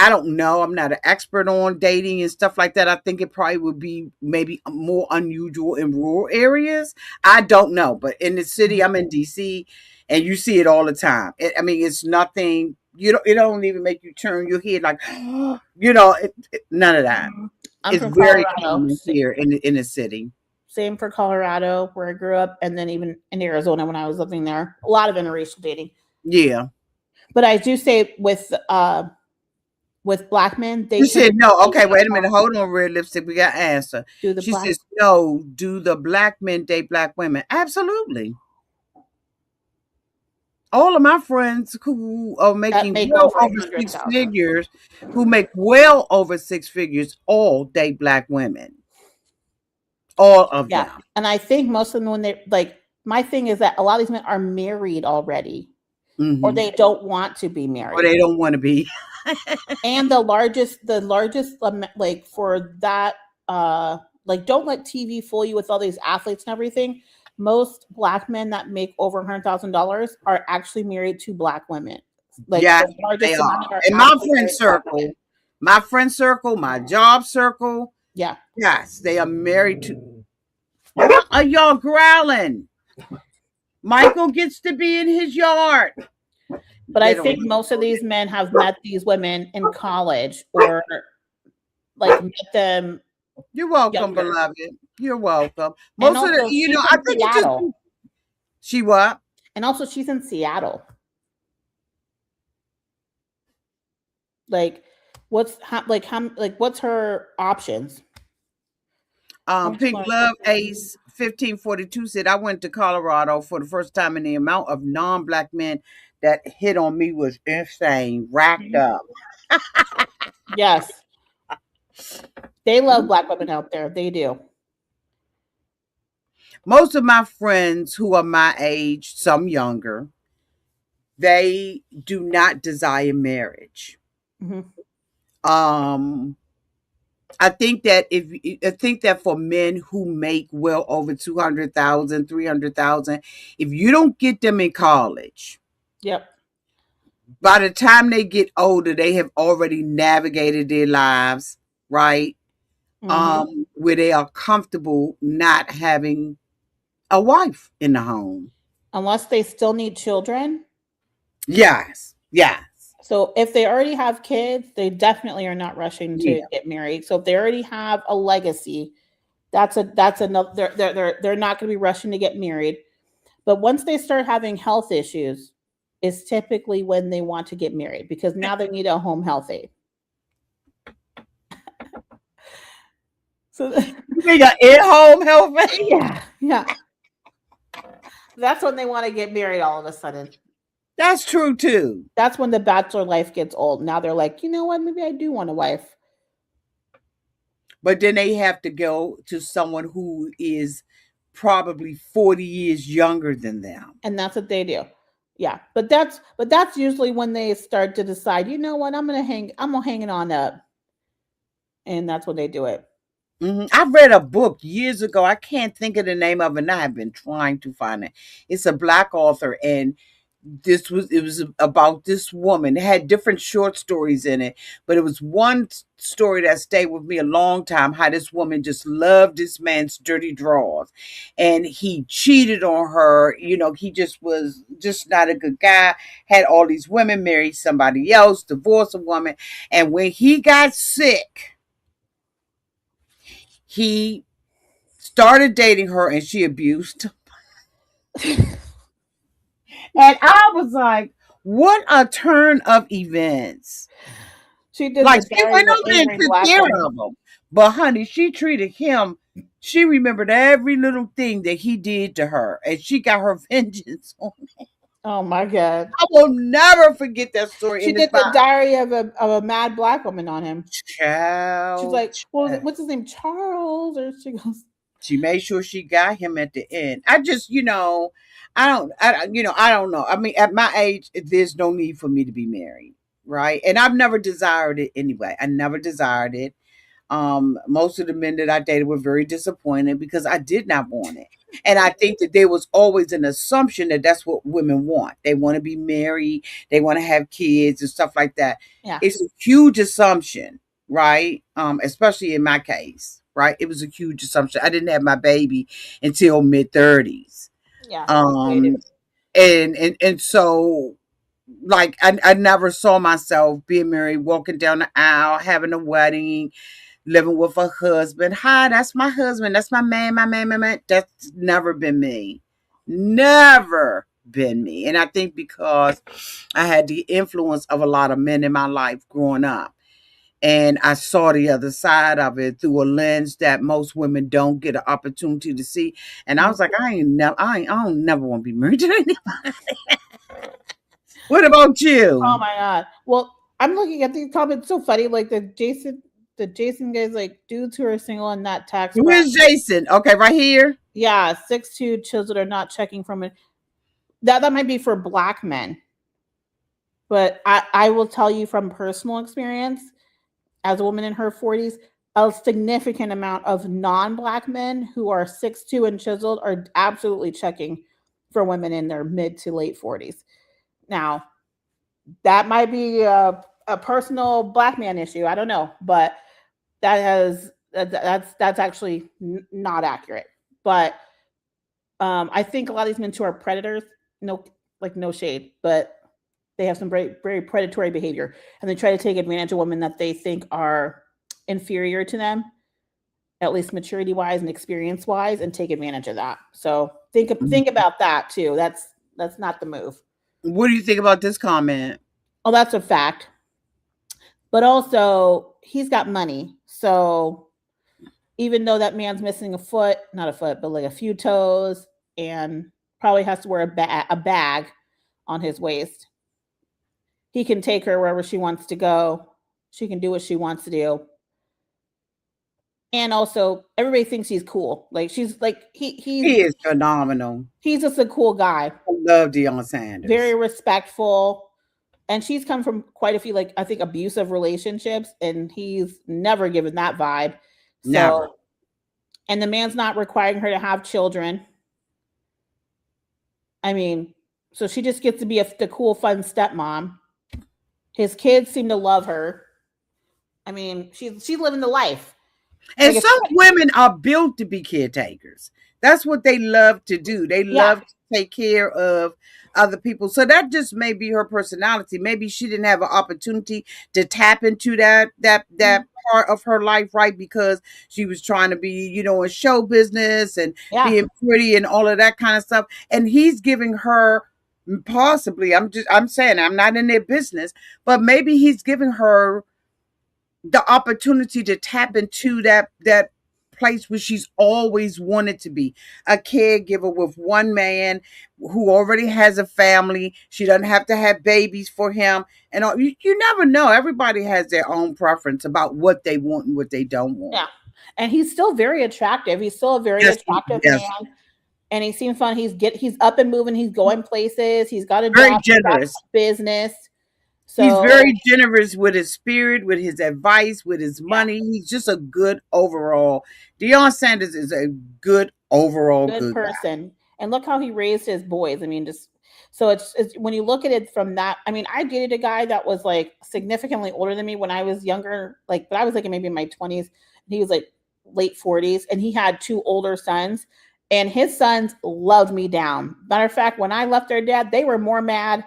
don't know. I'm not an expert on dating and stuff like that. I think it probably would be maybe more unusual in rural areas. I don't know. But in the city, I'm in DC, and you see it all the time. I mean, it's nothing. It don't even make you turn your head like, none of that. I'm It's from very Colorado. common here in the city. Same for Colorado, where I grew up, and then even in Arizona when I was living there. A lot of interracial dating. Yeah. But I do say with Black men, they She tend said to no. be Okay, wait a more, minute. Hold on, Red Lipstick. We got to answer. do the She Black. says no. Do the Black men date Black women? Absolutely. All of my friends who are That making make well over over 100,000. 6 figures, who make well over 6 figures, all date Black women. All of Yeah. them. And I think most of them, when they like, my thing is that a lot of these men are married already, or they don't want to be Or married. they don't want to be. And the largest, like for that, like, don't let TV fool you with all these athletes and everything. Most black men that make over $100,000 are actually married to black women. Like Yes, the they largest amount are. are In actually married to black women. my friend circle, my job circle, Yeah. yes, they are married to. What are y'all growling? Michael gets to be in his yard. But I They don't. think most of these men have met these women in college or like met them You're welcome, younger. beloved. You're welcome. And Most of the, also she's I in think it just. Seattle. She what? And also she's in Seattle. Like what's her options? I want to Pink learn Love something. Ace 1542 said, I went to Colorado for the first time, and the amount of non-black men that hit on me was insane, racked Mhm. up. Yes. They love black women out there. They do. Most of my friends who are my age, some younger, they do not desire marriage. Mhm. Um, I think that for men who make well over 200,000, 300,000, if you don't get them in college, Yep. by the time they get older, they have already navigated their lives, right? Mhm. Where they are comfortable not having a wife in the home. Unless they still need children. Yes, yes, So if they already have kids, they definitely are not rushing to yeah. get married. So if they already have a legacy, that's another they're not going to be rushing to get married. But once they start having health issues, is typically when they want to get married because now they need a home health aide. So They got in-home health. yeah, yeah. That's when they want to get married all of a sudden. That's true too. That's when the bachelor life gets old. Now they're like, you know what? Maybe I do want a wife. But then they have to go to someone who is probably 40 years younger than them. And that's what they do. Yeah. But that's usually when they start to decide, you know what, I'm gonna hang it on up. And that's when they do it. I read a book years ago. I can't think of the name of it, and I have been trying to find it. It's a black author, and it was about this woman. It had different short stories in it, but it was one story that stayed with me a long time. How this woman just loved this man's dirty drawers, and he cheated on her. He just was just not a good guy. Had all these women, married somebody else, divorced a woman, and when he got sick, he started dating her, and she abused. And I was like, what a turn of events. She did Like, the she Diary went of an over and Angry took Black care Woman. of him. But, honey, she treated him. She remembered every little thing that he did to her. And she got her vengeance on him. Oh my God. I will never forget that story. She And it's did the about Diary of a Mad Black Woman on him. She's child. like, what's his name? Charles? Or she goes, She made sure she got him at the end. I just, I don't know. I mean, at my age, there's no need for me to be married, right? And I've never desired it anyway. I never desired it. Most of the men that I dated were very disappointed because I did not want it. And I think that there was always an assumption that that's what women want. They want to be married, they want to have kids and stuff like that. yeah, It's a huge assumption, right? Especially in my case, right? It was a huge assumption. I didn't have my baby until mid 30s. yeah. You Um, waited. and so like I never saw myself being married, walking down the aisle, having a wedding, living with a husband. Hi, that's my husband. That's my man, my man, my man. That's never been me. Never been me. And I think because I had the influence of a lot of men in my life growing up. And I saw the other side of it through a lens that most women don't get an opportunity to see. And I Mhm. was like, I don't never want to be married to anybody. What about Oh you? my God. Well, I'm looking at these comments. So funny. Like the Jason guys, like dudes who are single and not tax Who is bracket. Jason? Okay, right here. Yeah, 6'2" children are not checking from it. That might be for black men. But I will tell you from personal experience, as a woman in her 40s, a significant amount of non-black men who are 6'2" and chiseled are absolutely checking for women in their mid to late 40s. Now, that might be a personal black man issue. I don't know, but that's actually not accurate. But I think a lot of these men too are predators. No, like no shade, but they have some very very predatory behavior, and they try to take advantage of women that they think are inferior to them, at least maturity wise and experience wise, and take advantage of that. So think about that too. That's not the move. What do you think about this comment? Oh, that's a fact. But also, he's got money, so even though that man's missing a foot, not a foot, but like a few toes, and probably has to wear a bag on his waist, he can take her wherever she wants to go. She can do what she wants to do. And also, everybody thinks he's cool. Like she's like He is phenomenal. He's just a cool guy. I love Deion Sanders. Very respectful. And she's come from quite a few, like, I think, abusive relationships, and he's never given that vibe. So, never. And the man's not requiring her to have children. I mean, so she just gets to be the cool, fun stepmom. His kids seem to love her. I mean, she's living the life. And like some women are built to be caretakers. That's what they love to do. They love to take care of other people. So that just may be her personality. Maybe she didn't have an opportunity to tap into that part of her life, right? Because she was trying to be, in show business and being pretty and all of that kind of stuff. And he's giving her possibly, I'm saying, I'm not in their business, but maybe he's giving her the opportunity to tap into that place where she's always wanted to be, a caregiver with one man who already has a family. She doesn't have to have babies for him, and you never know. Everybody has their own preference about what they want and what they don't want. Yeah, and he's still very attractive. He's still a very attractive man, and he seems fun. He's up and moving. He's going places. He's got a very job, generous business. So, he's very generous with his spirit, with his advice, with his money. He's just a good overall. Deion Sanders is a good overall good person. Guy. And look how he raised his boys. I mean, just so it's when you look at it from that. I mean, I dated a guy that was like significantly older than me when I was younger, but I was like maybe in my 20s, and he was like late 40s, and he had 2 older sons, and his sons loved me down. Matter of fact, when I left their dad, they were more mad.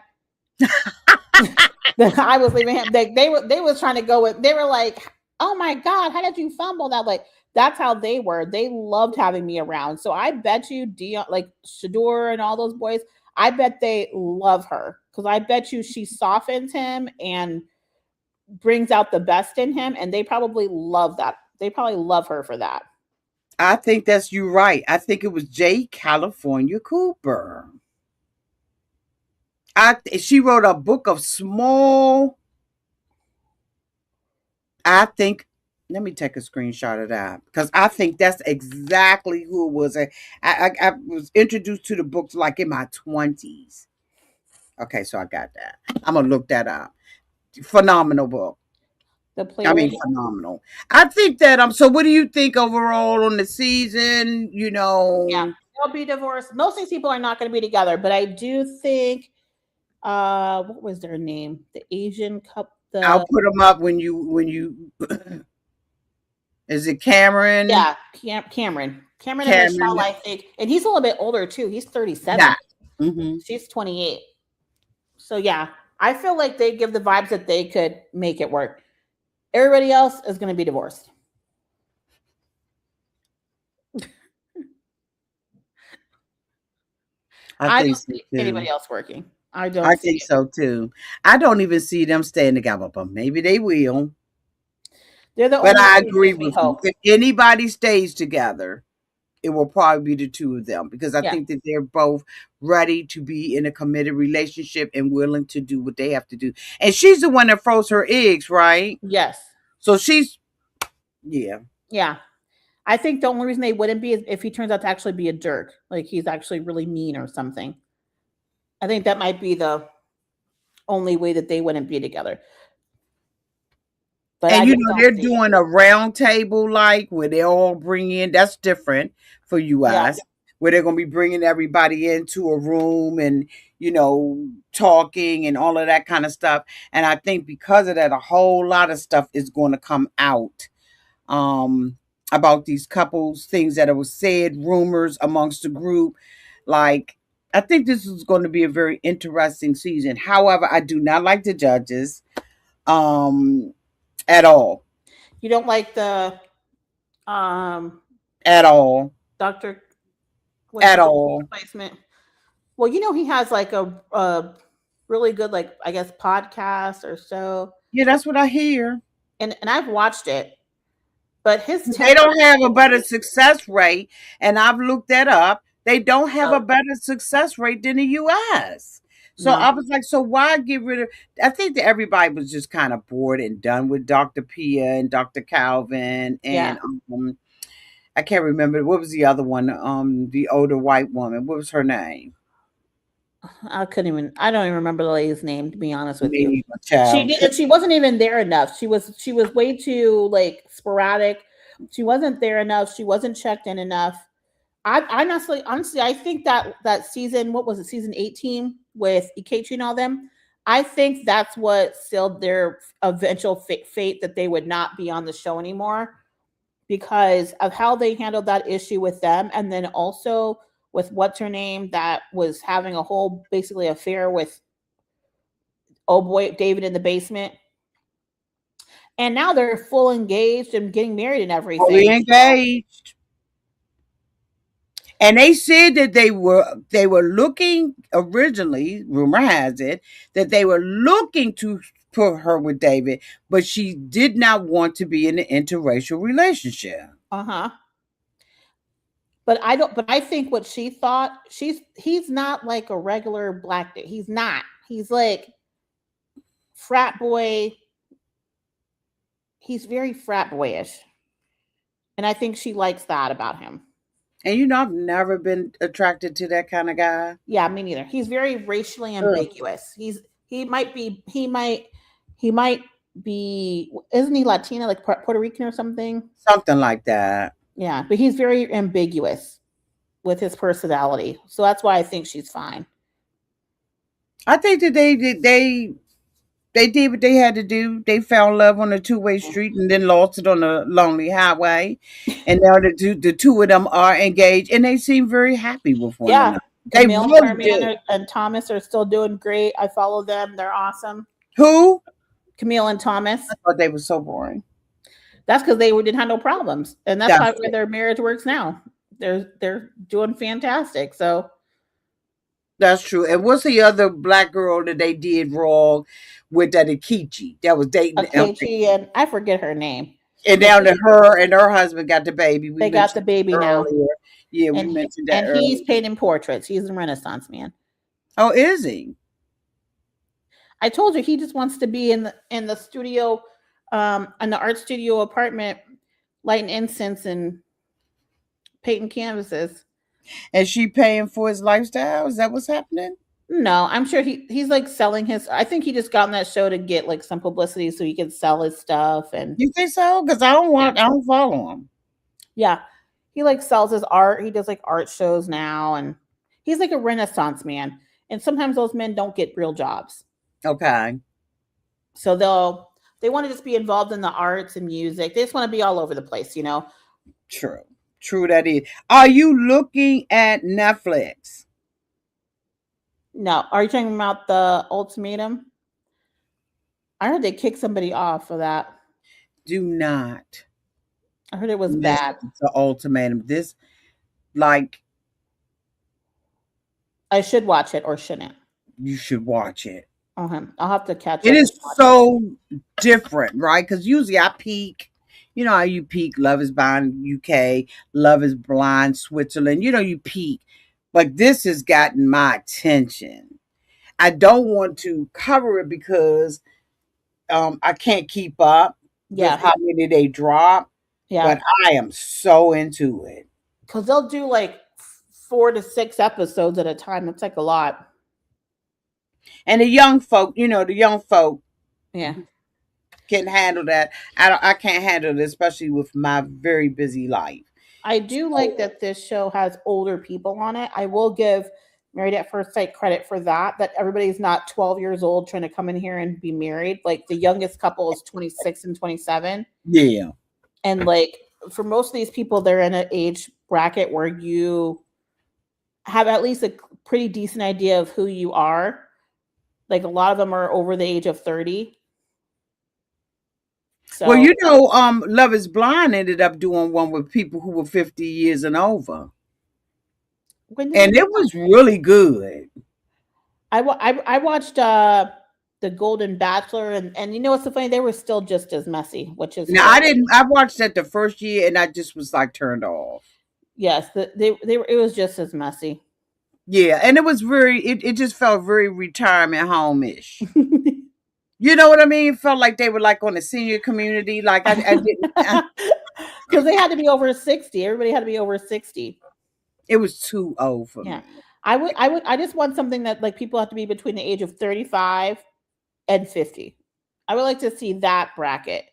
I was leaving him. They was trying to go with. They were like, "Oh my God, how did you fumble that?" Like that's how they were. They loved having me around. So I bet you, Deion, like Shador and all those boys, I bet they love her because I bet you she softens him and brings out the best in him, and they probably love that. They probably love her for that. I think that's you right. I think it was J. California Cooper. She wrote a book of small. I think. Let me take a screenshot of that because I think that's exactly who it was. I was introduced to the books like in my 20s. Okay, so I got that. I'm gonna look that up. Phenomenal book. Phenomenal. I think that so what do you think overall on the season? Yeah, they'll be divorced. Most of these people are not going to be together, but I do think. What was their name? The Asian couple. I'll put them up when you. Is it Cameron? Yeah, Cameron and Michelle, I think, and he's a little bit older too. He's 37. Yeah. Mm-hmm. She's 28. So yeah, I feel like they give the vibes that they could make it work. Everybody else is going to be divorced. I don't see anybody else working. I think so too. I don't even see them staying together, but maybe they will. They're the but I agree with you. If anybody stays together, it will probably be the 2 of them because I think that they're both ready to be in a committed relationship and willing to do what they have to do. And she's the one that froze her eggs, right? Yes. So she's, yeah. Yeah. I think the only reason they wouldn't be is if he turns out to actually be a jerk. Like he's actually really mean or something. I think that might be the only way that they wouldn't be together. but And I you just know don't they're see it. doing a round table like where they all bring in. That's different for Yeah, US, where they're gonna be bringing everybody into a room and talking and all of that kind of stuff. And I think because of that, a whole lot of stuff is going to come out um, about these couples, things that was said, rumors amongst the group. Like I think this is going to be a very interesting season. However, I do not like the judges um, at all. you don't like the um At all. Doctor. What's At his all. replacement? Well, he has like a really good, like, I guess, podcast or so, Yeah, that's what I hear. and I've watched it, but his They temper. don't have a better success rate, and I've looked that up. They don't have a better success rate than the US. So No, I was like, so why get rid of? I think that everybody was just kind of bored and done with Dr. Pia and Dr. Calvin yeah, and I can't remember what was the other one. The older white woman. What was her name? I couldn't even. I don't even remember the lady's name, to be honest with you. Maybe a She child. did, and she wasn't even there enough. She was way too, like, sporadic. She wasn't there enough. She wasn't checked in enough. I honestly, I think that season, what was it, season 18 with Ikechi and all them. I think that's what sealed their eventual fate, that they would not be on the show anymore because of how they handled that issue with them, and then also with what's her name that was having a whole basically affair with, oh boy, David in the basement. And now they're full engaged and getting married and Fully everything. So engaged. And they said that they were looking originally, rumor has it, that they were looking to put her with David, but she did not want to be in an interracial relationship. uh-huh. But I don't. But I think what she thought, he's not like a regular black dude. He's not. He's like frat boy. He's very frat boyish, and I think she likes that about him. And I've never been attracted to that kind of guy. Yeah, me neither. He's very racially Ugh. ambiguous. He might be. Isn't he Latina, like Puerto Rican or something? Something like that. Yeah, but he's very ambiguous with his personality, so that's why I think she's fine. I think that they did what they had to do. They found love on a two-way street and then lost it on a lonely highway. And now the two of them are engaged and they seem very happy with one Yeah, another. They Camille really Herman do. and Thomas are still doing great. I follow them; they're awesome. Who? Camille and Thomas. I thought they were so boring. That's because didn't have no problems, and that's That's why it. their marriage works now. They're doing fantastic. So That's true. And what's the other black girl that they did wrong with that Akichi that was dating Akechi, and I forget her name, and but now that her and her husband got the baby. We they got the mentioned baby now, earlier. Yeah, we and mentioned that and earlier. he's painting portraits. He's a Renaissance man. Oh, is he? I told you he just wants to be in the studio, in the art studio apartment, lighting incense and painting canvases. And she paying for his lifestyle? Is that what's happening? No, I'm sure he's like selling his. I think he just got on that show to get like some publicity so he can sell his stuff, and You think so? Because I don't yeah, want, I don't follow him. yeah. He like sells his art. He does like art shows now, and he's like a Renaissance man. And sometimes those men don't get real jobs, Okay. so they want to just be involved in the arts and music. They just want to be all over the place. True. True that is. Are you looking at Netflix? No, are you talking about the ultimatum? I heard they kicked somebody off for that. Do not I heard it was bad. listen to ultimatum. This like I should watch it or shouldn't. you should watch it. I'll have to catch It up and is watch it. so different, right? Because usually I peek. You know how you peek Love is Blind UK, Love is Blind Switzerland. You peek. But this has gotten my attention. I don't want to cover it because I can't keep up with Yeah, how many they drop, yeah. but I am so into it. Because they'll do like 4 to 6 episodes at a time. It's like a lot. And the young folk, the young folk Yeah. can handle that. I can't handle it, especially with my very busy life. I do like So, that this show has older people on it. I will give Married at First Sight credit for that. That everybody's not 12 years old trying to come in here and be married. Like the youngest couple is 26 and 27, yeah. and like for most of these people, they're in an age bracket where you have at least a pretty decent idea of who you are. Like a lot of them are over the age of 30. Well, So Love Is Blind ended up doing one with people who were 50 years and over. when did And it? it was really good. I watched the Golden Bachelor, and you know what's so funny? They were still just as messy, which is Now hilarious. I watched that the first year and I just was like turned off. Yes, they were. It was just as messy. Yeah, and it was it just felt very retirement home-ish. You know what I mean? It felt like they were like on the senior community. Like I didn't Because they had to be over 60. Everybody had to be over 60. it was too old for Yeah. me. I just want something that like people have to be between the age of 35 and 50. I would like to see that bracket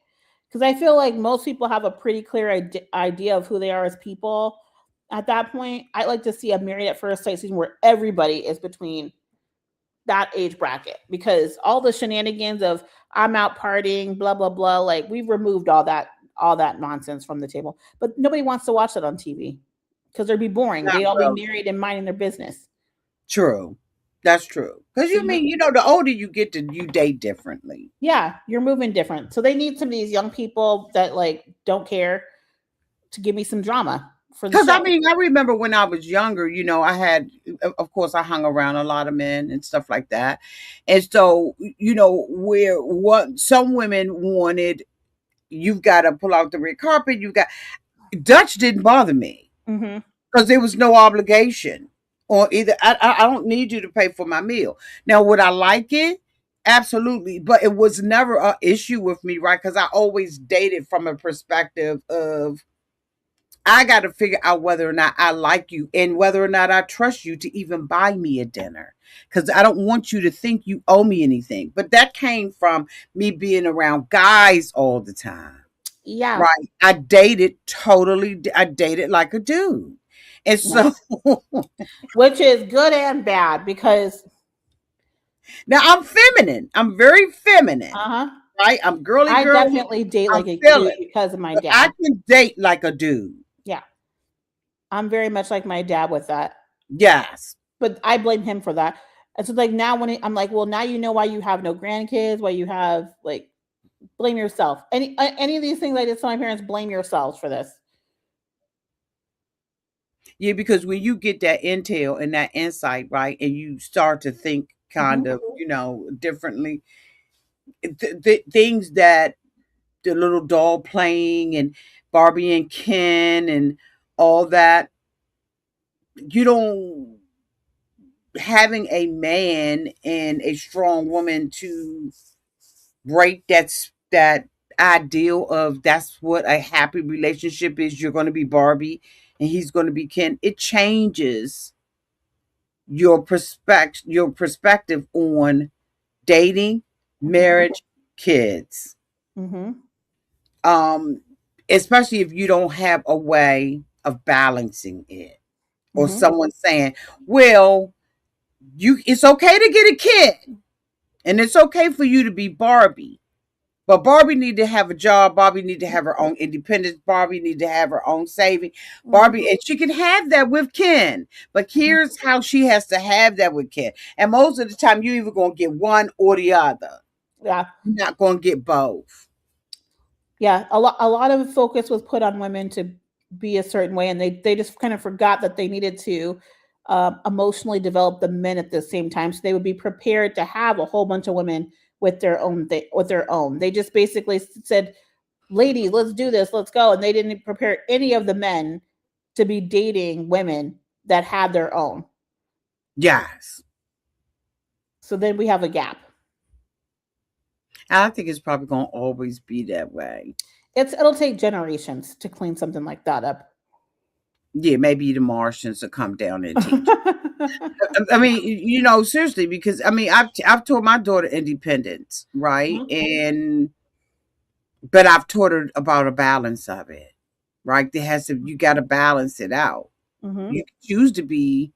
because I feel like most people have a pretty clear idea of who they are as people. At that point, I'd like to see a Married at First Sight season where everybody is between that age bracket because all the shenanigans of I'm out partying, blah blah blah, like we've removed all that nonsense from the table. But nobody wants to watch that on TV because they'd be boring. Not They'd all be really. married and minding their business. True. That's true. Because So you the older you get to you date differently. yeah, you're moving different. So they need some of these young people that like don't care to give me some drama for the Because show. I remember when I was younger, I had, of course, I hung around a lot of men and stuff like that. And so, where what some women wanted, you've got to pull out the red carpet. Dutch didn't bother me Mm-hmm. because there was no obligation or either. I don't need you to pay for my meal. Now, would I like it? Absolutely. But it was never an issue with me, right? Because I always dated from a perspective of, I got to figure out whether or not I like you and whether or not I trust you to even buy me a dinner. Because I don't want you to think you owe me anything. But that came from me being around guys all the time. Yeah. Right. I dated like a dude. And Yeah. so Which is good and bad because now I'm feminine. I'm very feminine. uh-huh. Right. I'm girly I girly. definitely date I'm like a dude feeling. because of my But I dad. can date like a dude. Yeah. I'm very much like my dad with that. Yes. But I blame him for that. And so like now I'm like, well, now you know why you have no grandkids, why you have like blame yourself. Any of these things I did to my parents, blame yourselves for this. Yeah, because when you get that intel and that insight, right, and you start to think kind Mm-hmm. of, differently, things that the little doll playing and Barbie and Ken and all that, you don't having a man and a strong woman to break that ideal of that's what a happy relationship is. You're going to be Barbie and he's going to be Ken. It changes your perspective on dating, Mm-hmm. marriage, kids. Mm-hmm. Um, Especially if you don't have a way of balancing it, or Mm-hmm. someone saying, "Well, it's okay to get a kid, and it's okay for you to be Barbie." But Barbie need to have a job. Barbie need to have her own independence. Barbie need to have her own saving. Mm-hmm. Barbie, and she can have that with Ken. But here's how she has to have that with Ken. And most of the time, you either gonna get one or the other. Yeah. You're not gonna get both. Yeah. A lot of focus was put on women to be a certain way, and they just kind of forgot that they needed to emotionally develop the men at the same time, so they would be prepared to have a whole bunch of women with their own They just basically said, "Ladies, let's do this, let's go," and they didn't prepare any of the men to be dating women that had their own. Yes. So then we have a gap. I think it's probably gonna always be that way. It'll take generations to clean something like that up. Yeah, maybe the Martians will come down and teach. I mean, seriously, because I've taught my daughter independence, right? Mhm. And But I've taught her about a balance of it, right? There has to you got to balance it out. Mm-hmm. You can choose to be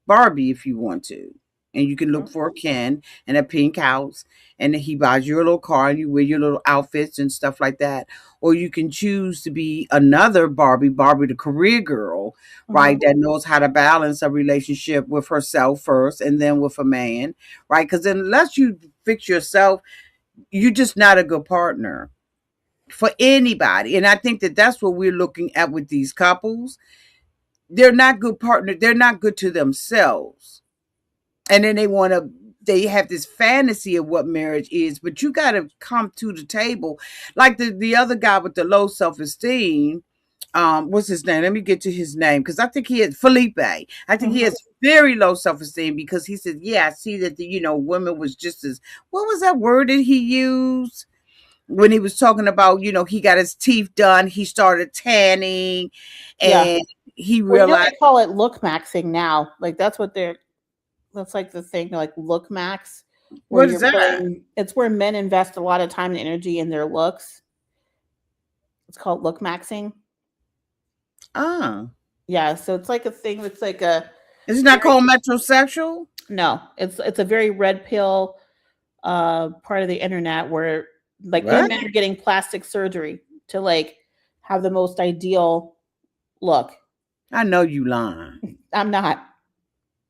Barbie if you want to. And you can look for a Ken and a pink house, and then he buys you a little car and you wear your little outfits and stuff like that. Or you can choose to be another Barbie, Barbie the career girl, right? Mm-hmm. That knows how to balance a relationship with herself first and then with a man, right? Because unless you fix yourself, you're just not a good partner for anybody. And I think that that's what we're looking at with these couples. They're not good partners. They're not good to themselves. And then they have this fantasy of what marriage is, but you got to come to the table. Like the other guy with the low self-esteem, what's his name? Let me get to his name because I think he is Felipe. I think he Mm-hmm. has very low self-esteem because he said, yeah, I see that women was just as, what was that word that he used? When he was talking about, he got his teeth done, he started tanning, Yeah. and he Well, you know realized, they call it look maxing now. Like that's like the thing, like look max, where what is you're that? putting. It's where men invest a lot of time and energy in their looks. It's called look maxing. Ah, Yeah, so it's like a thing that's like a it's not very called metrosexual. no, it's a very red pill part of the internet where like What? men are getting plastic surgery to like have the most ideal look. I know you lying. I'm not.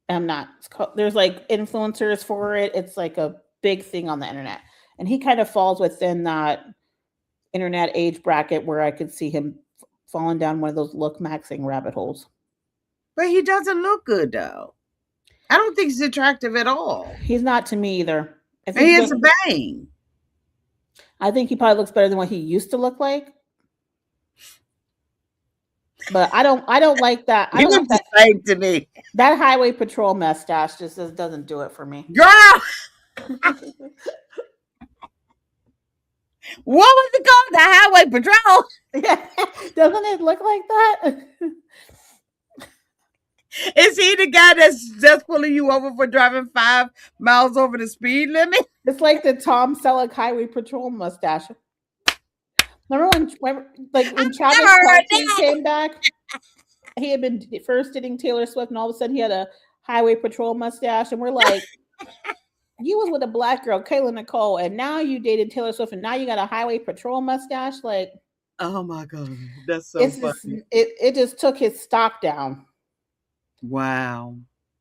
I'm not. There's like influencers for it. It's like a big thing on the internet. And he kind of falls within that internet age bracket where I could see him falling down one of those look maxing rabbit holes. But he doesn't look good though. I don't think he's attractive at all. He's not to me either. I And think he he has looks, a bang. I think he probably looks better than what he used to look like. But I don't like that. I He don't like looks the that same to me. that highway patrol mustache doesn't do it for me. Girl, what was it called? The Highway Patrol. Yeah. Doesn't it look like that? Is he the guy that's just pulling you over for driving 5 miles over the speed limit? It's like the Tom Selleck highway patrol mustache. Remember like when Never Travis heard Kelce that. came back? He had been first dating Taylor Swift, and all of a sudden he had a highway patrol mustache, and we're like, you was with a black girl, Kayla Nicole, and now you dated Taylor Swift, and now you got a highway patrol mustache. Like Oh my god, that's so it's just funny. it just took his stock down. Wow.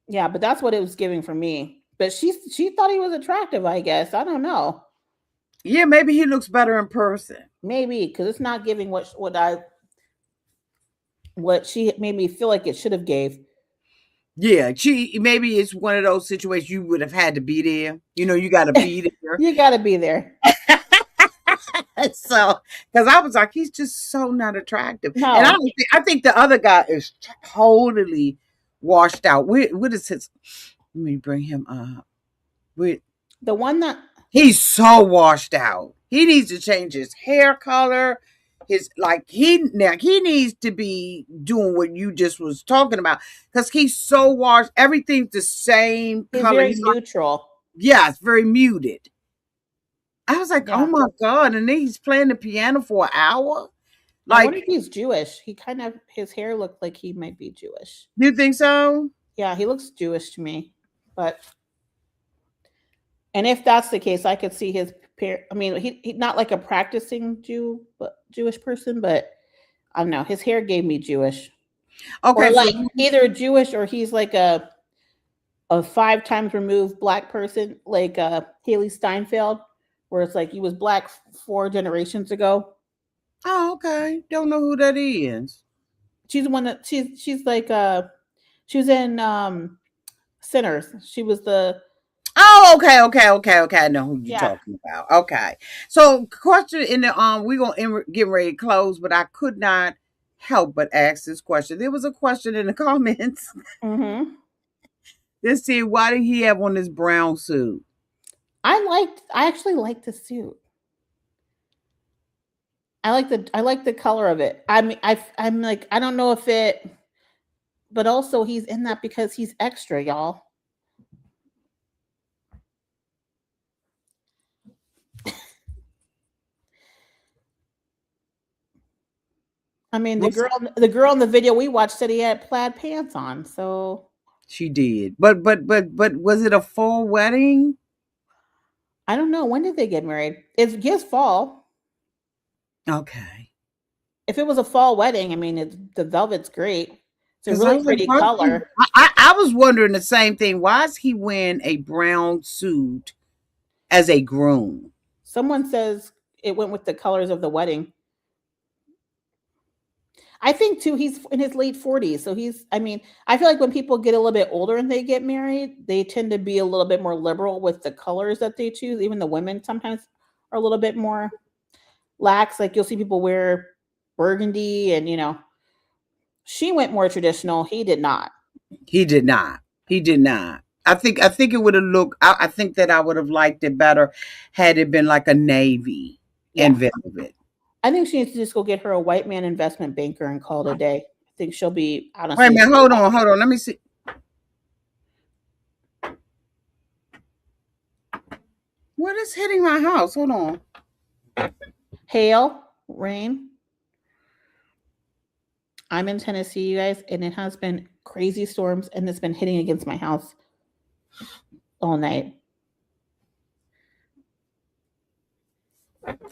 Yeah, but that's what it was giving for me. But she thought he was attractive, I guess. I don't know. Yeah, maybe he looks better in person. Maybe because it's not giving what she made me feel like it should have gave. Yeah, she maybe it's one of those situations you would have had to be there. You got to be there. You got to be there. So, because I was like, he's just so not attractive, and No, I think the other guy is totally washed out. What is his? Let me bring him up. We the one that He's so washed out. He needs to change his hair color. He needs to be doing what you just was talking about because he's so washed. Everything's the same is color. very He's like, neutral. yeah, it's very muted. I was like, oh Yeah. my god! And then he's playing the piano for an hour. I wonder Like, if he's Jewish. He kind of his hair looked like he might be Jewish. you think so? Yeah, he looks Jewish to me. But and if that's the case, I could see his I mean, he not like a practicing Jewish person, but I don't know. His hair gave me Jewish, or Okay, so like either Jewish or he's like a 5 times removed black person, like Haley Steinfeld, where it's like he was black 4 generations ago. oh, okay. Don't know who that is. She's the one that she's like she was in Sinners. She was the Oh, okay. I know who you're yeah. talking about. Okay. So, question in the we're gonna get ready to close, but I could not help but ask this question. There was a question in the comments. Mm-hmm. Let's see, why did he have on this brown suit? I actually liked the suit. I like the color of it. I mean I'm like I don't know if it but also he's in that because he's extra, y'all. I mean, What's the girl in the video we watched said he had plaid pants on. So she did? But was it a full wedding? I don't know, when did they get married? It's just fall. Okay. If it was a fall wedding, I mean, the velvet's great. It's a Because I really was like, pretty why, color. I was wondering the same thing. Why is he wearing a brown suit as a groom? Someone says it went with the colors of the wedding. I think too he's in his late 40s. So he's I mean, I feel like when people get a little bit older and they get married, they tend to be a little bit more liberal with the colors that they choose. Even the women sometimes are a little bit more lax. Like you'll see people wear burgundy and she went more traditional. He did not. He did not. He did not. I think it would have looked. I think that I would have liked it better had it been like a navy and Yeah. velvet. I think she needs to just go get her a white man investment banker and call it a day. I think she'll be Wait a honestly minute. Hold on. Let me see. What is hitting my house? Hold on. hail, rain. I'm in Tennessee, you guys, and it has been crazy storms and it's been hitting against my house all night.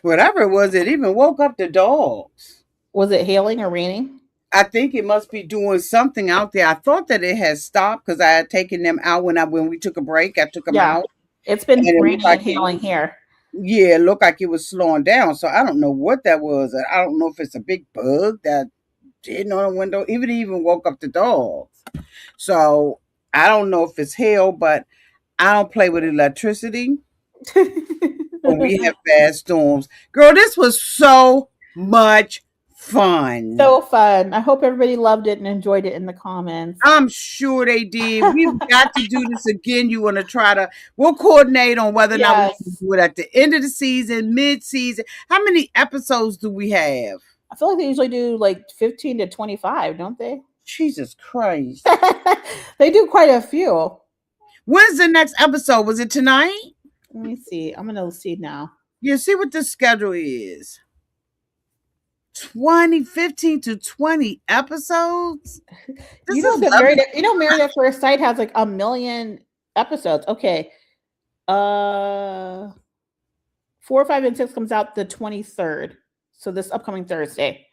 Whatever it was, it even woke up the dogs. Was it hailing or raining? I think it must be doing something out there. I thought that it had stopped because I had taken them out when we took a break. I took them Yeah. out, It's and been it looked raining like and hailing here. it looked like it was slowing down. So I don't know what that was. I don't know if it's a big bug that didn't on the window. Even woke up the dogs. So I don't know if it's hail, but I don't play with electricity when we have bad storms. Girl, this was so much fun. So fun. I hope everybody loved it and enjoyed it in the comments. I'm sure they did. We've got to do this again. You want to we'll coordinate on whether or not we can Yes. do it at the end of the season, mid season. How many episodes do we have? I feel like they usually do like 15 to 25, don't they? Jesus Christ. They do quite a few. When's the next episode? Was it tonight? Let me see. I'm going to see now. You see what the schedule is. 15 to 20 episodes. This is Married at First Sight has like 1,000,000 episodes. Okay. 4, 5, and 6 comes out the 23rd. So this upcoming Thursday.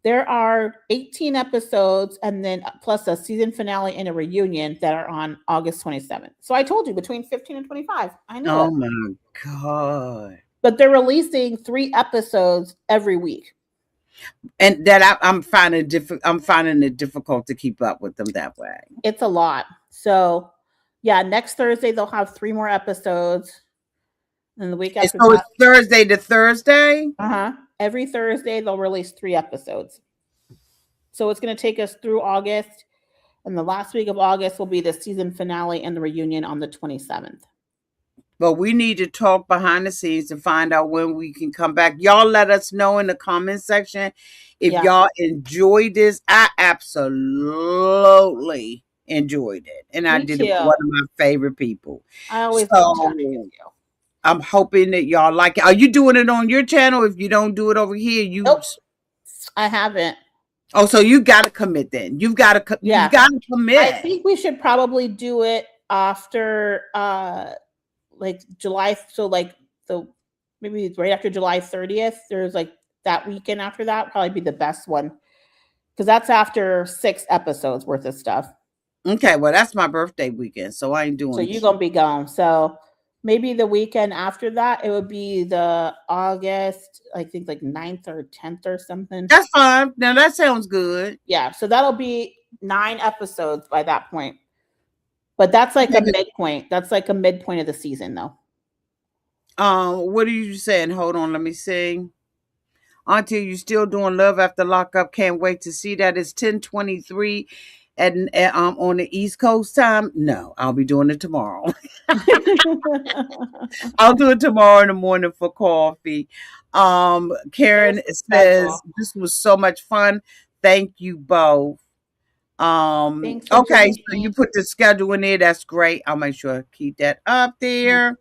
There are 18 episodes and then plus a season finale and a reunion that are on August 27th. So I told you between 15 and 25. I know. Oh my God. But they're releasing 3 episodes every week. And that I'm finding it difficult to keep up with them that way. It's a lot. So yeah, next Thursday they'll have 3 more episodes. And the week after so it's Thursday to Thursday? Uh-huh. Every Thursday they'll release 3 episodes. So it's going to take us through August. And the last week of August will be the season finale and the reunion on the 27th. But we need to talk behind the scenes to find out when we can come back. Y'all let us know in the comment section if y'all enjoyed this. I absolutely enjoyed it. And I did it with one of my favorite people. I always love chatting with you. I'm hoping that y'all like it. Are you doing it on your channel? If you don't do it over here, Nope. I haven't. Oh, so you got to commit then. You've got to commit. I think we should probably do it after like July. So like maybe right after July 30th. There's like that weekend after that probably be the best one because that's after 6 episodes worth of stuff. Okay, well that's my birthday weekend, so I ain't doing. So you're gonna be gone. So maybe the weekend after that, it would be the August, I think like 9th or 10th or something. That's fine. Now that sounds good. Yeah, so that'll be 9 episodes by that point. But that's like a midpoint. That's like a midpoint of the season, though. What are you saying? Hold on, let me see. Auntie, you still doing Love After Lockup? Can't wait to see that. It's 10:23 at on the East Coast time. No, I'll be doing it tomorrow. I'll do it tomorrow in the morning for coffee. Karen says this was so much fun. Thank you both. Okay, so you put the schedule in there. That's great. I'll make sure I keep that up there.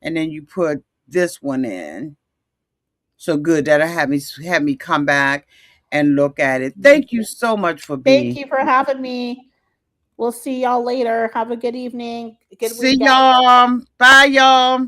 And then you put this one in. So good. That'll have me come back and look at it. Thank you so much for Thank being you for here. having me. We'll see y'all later. Have a good evening, a good See weekend. y'all. Bye, y'all.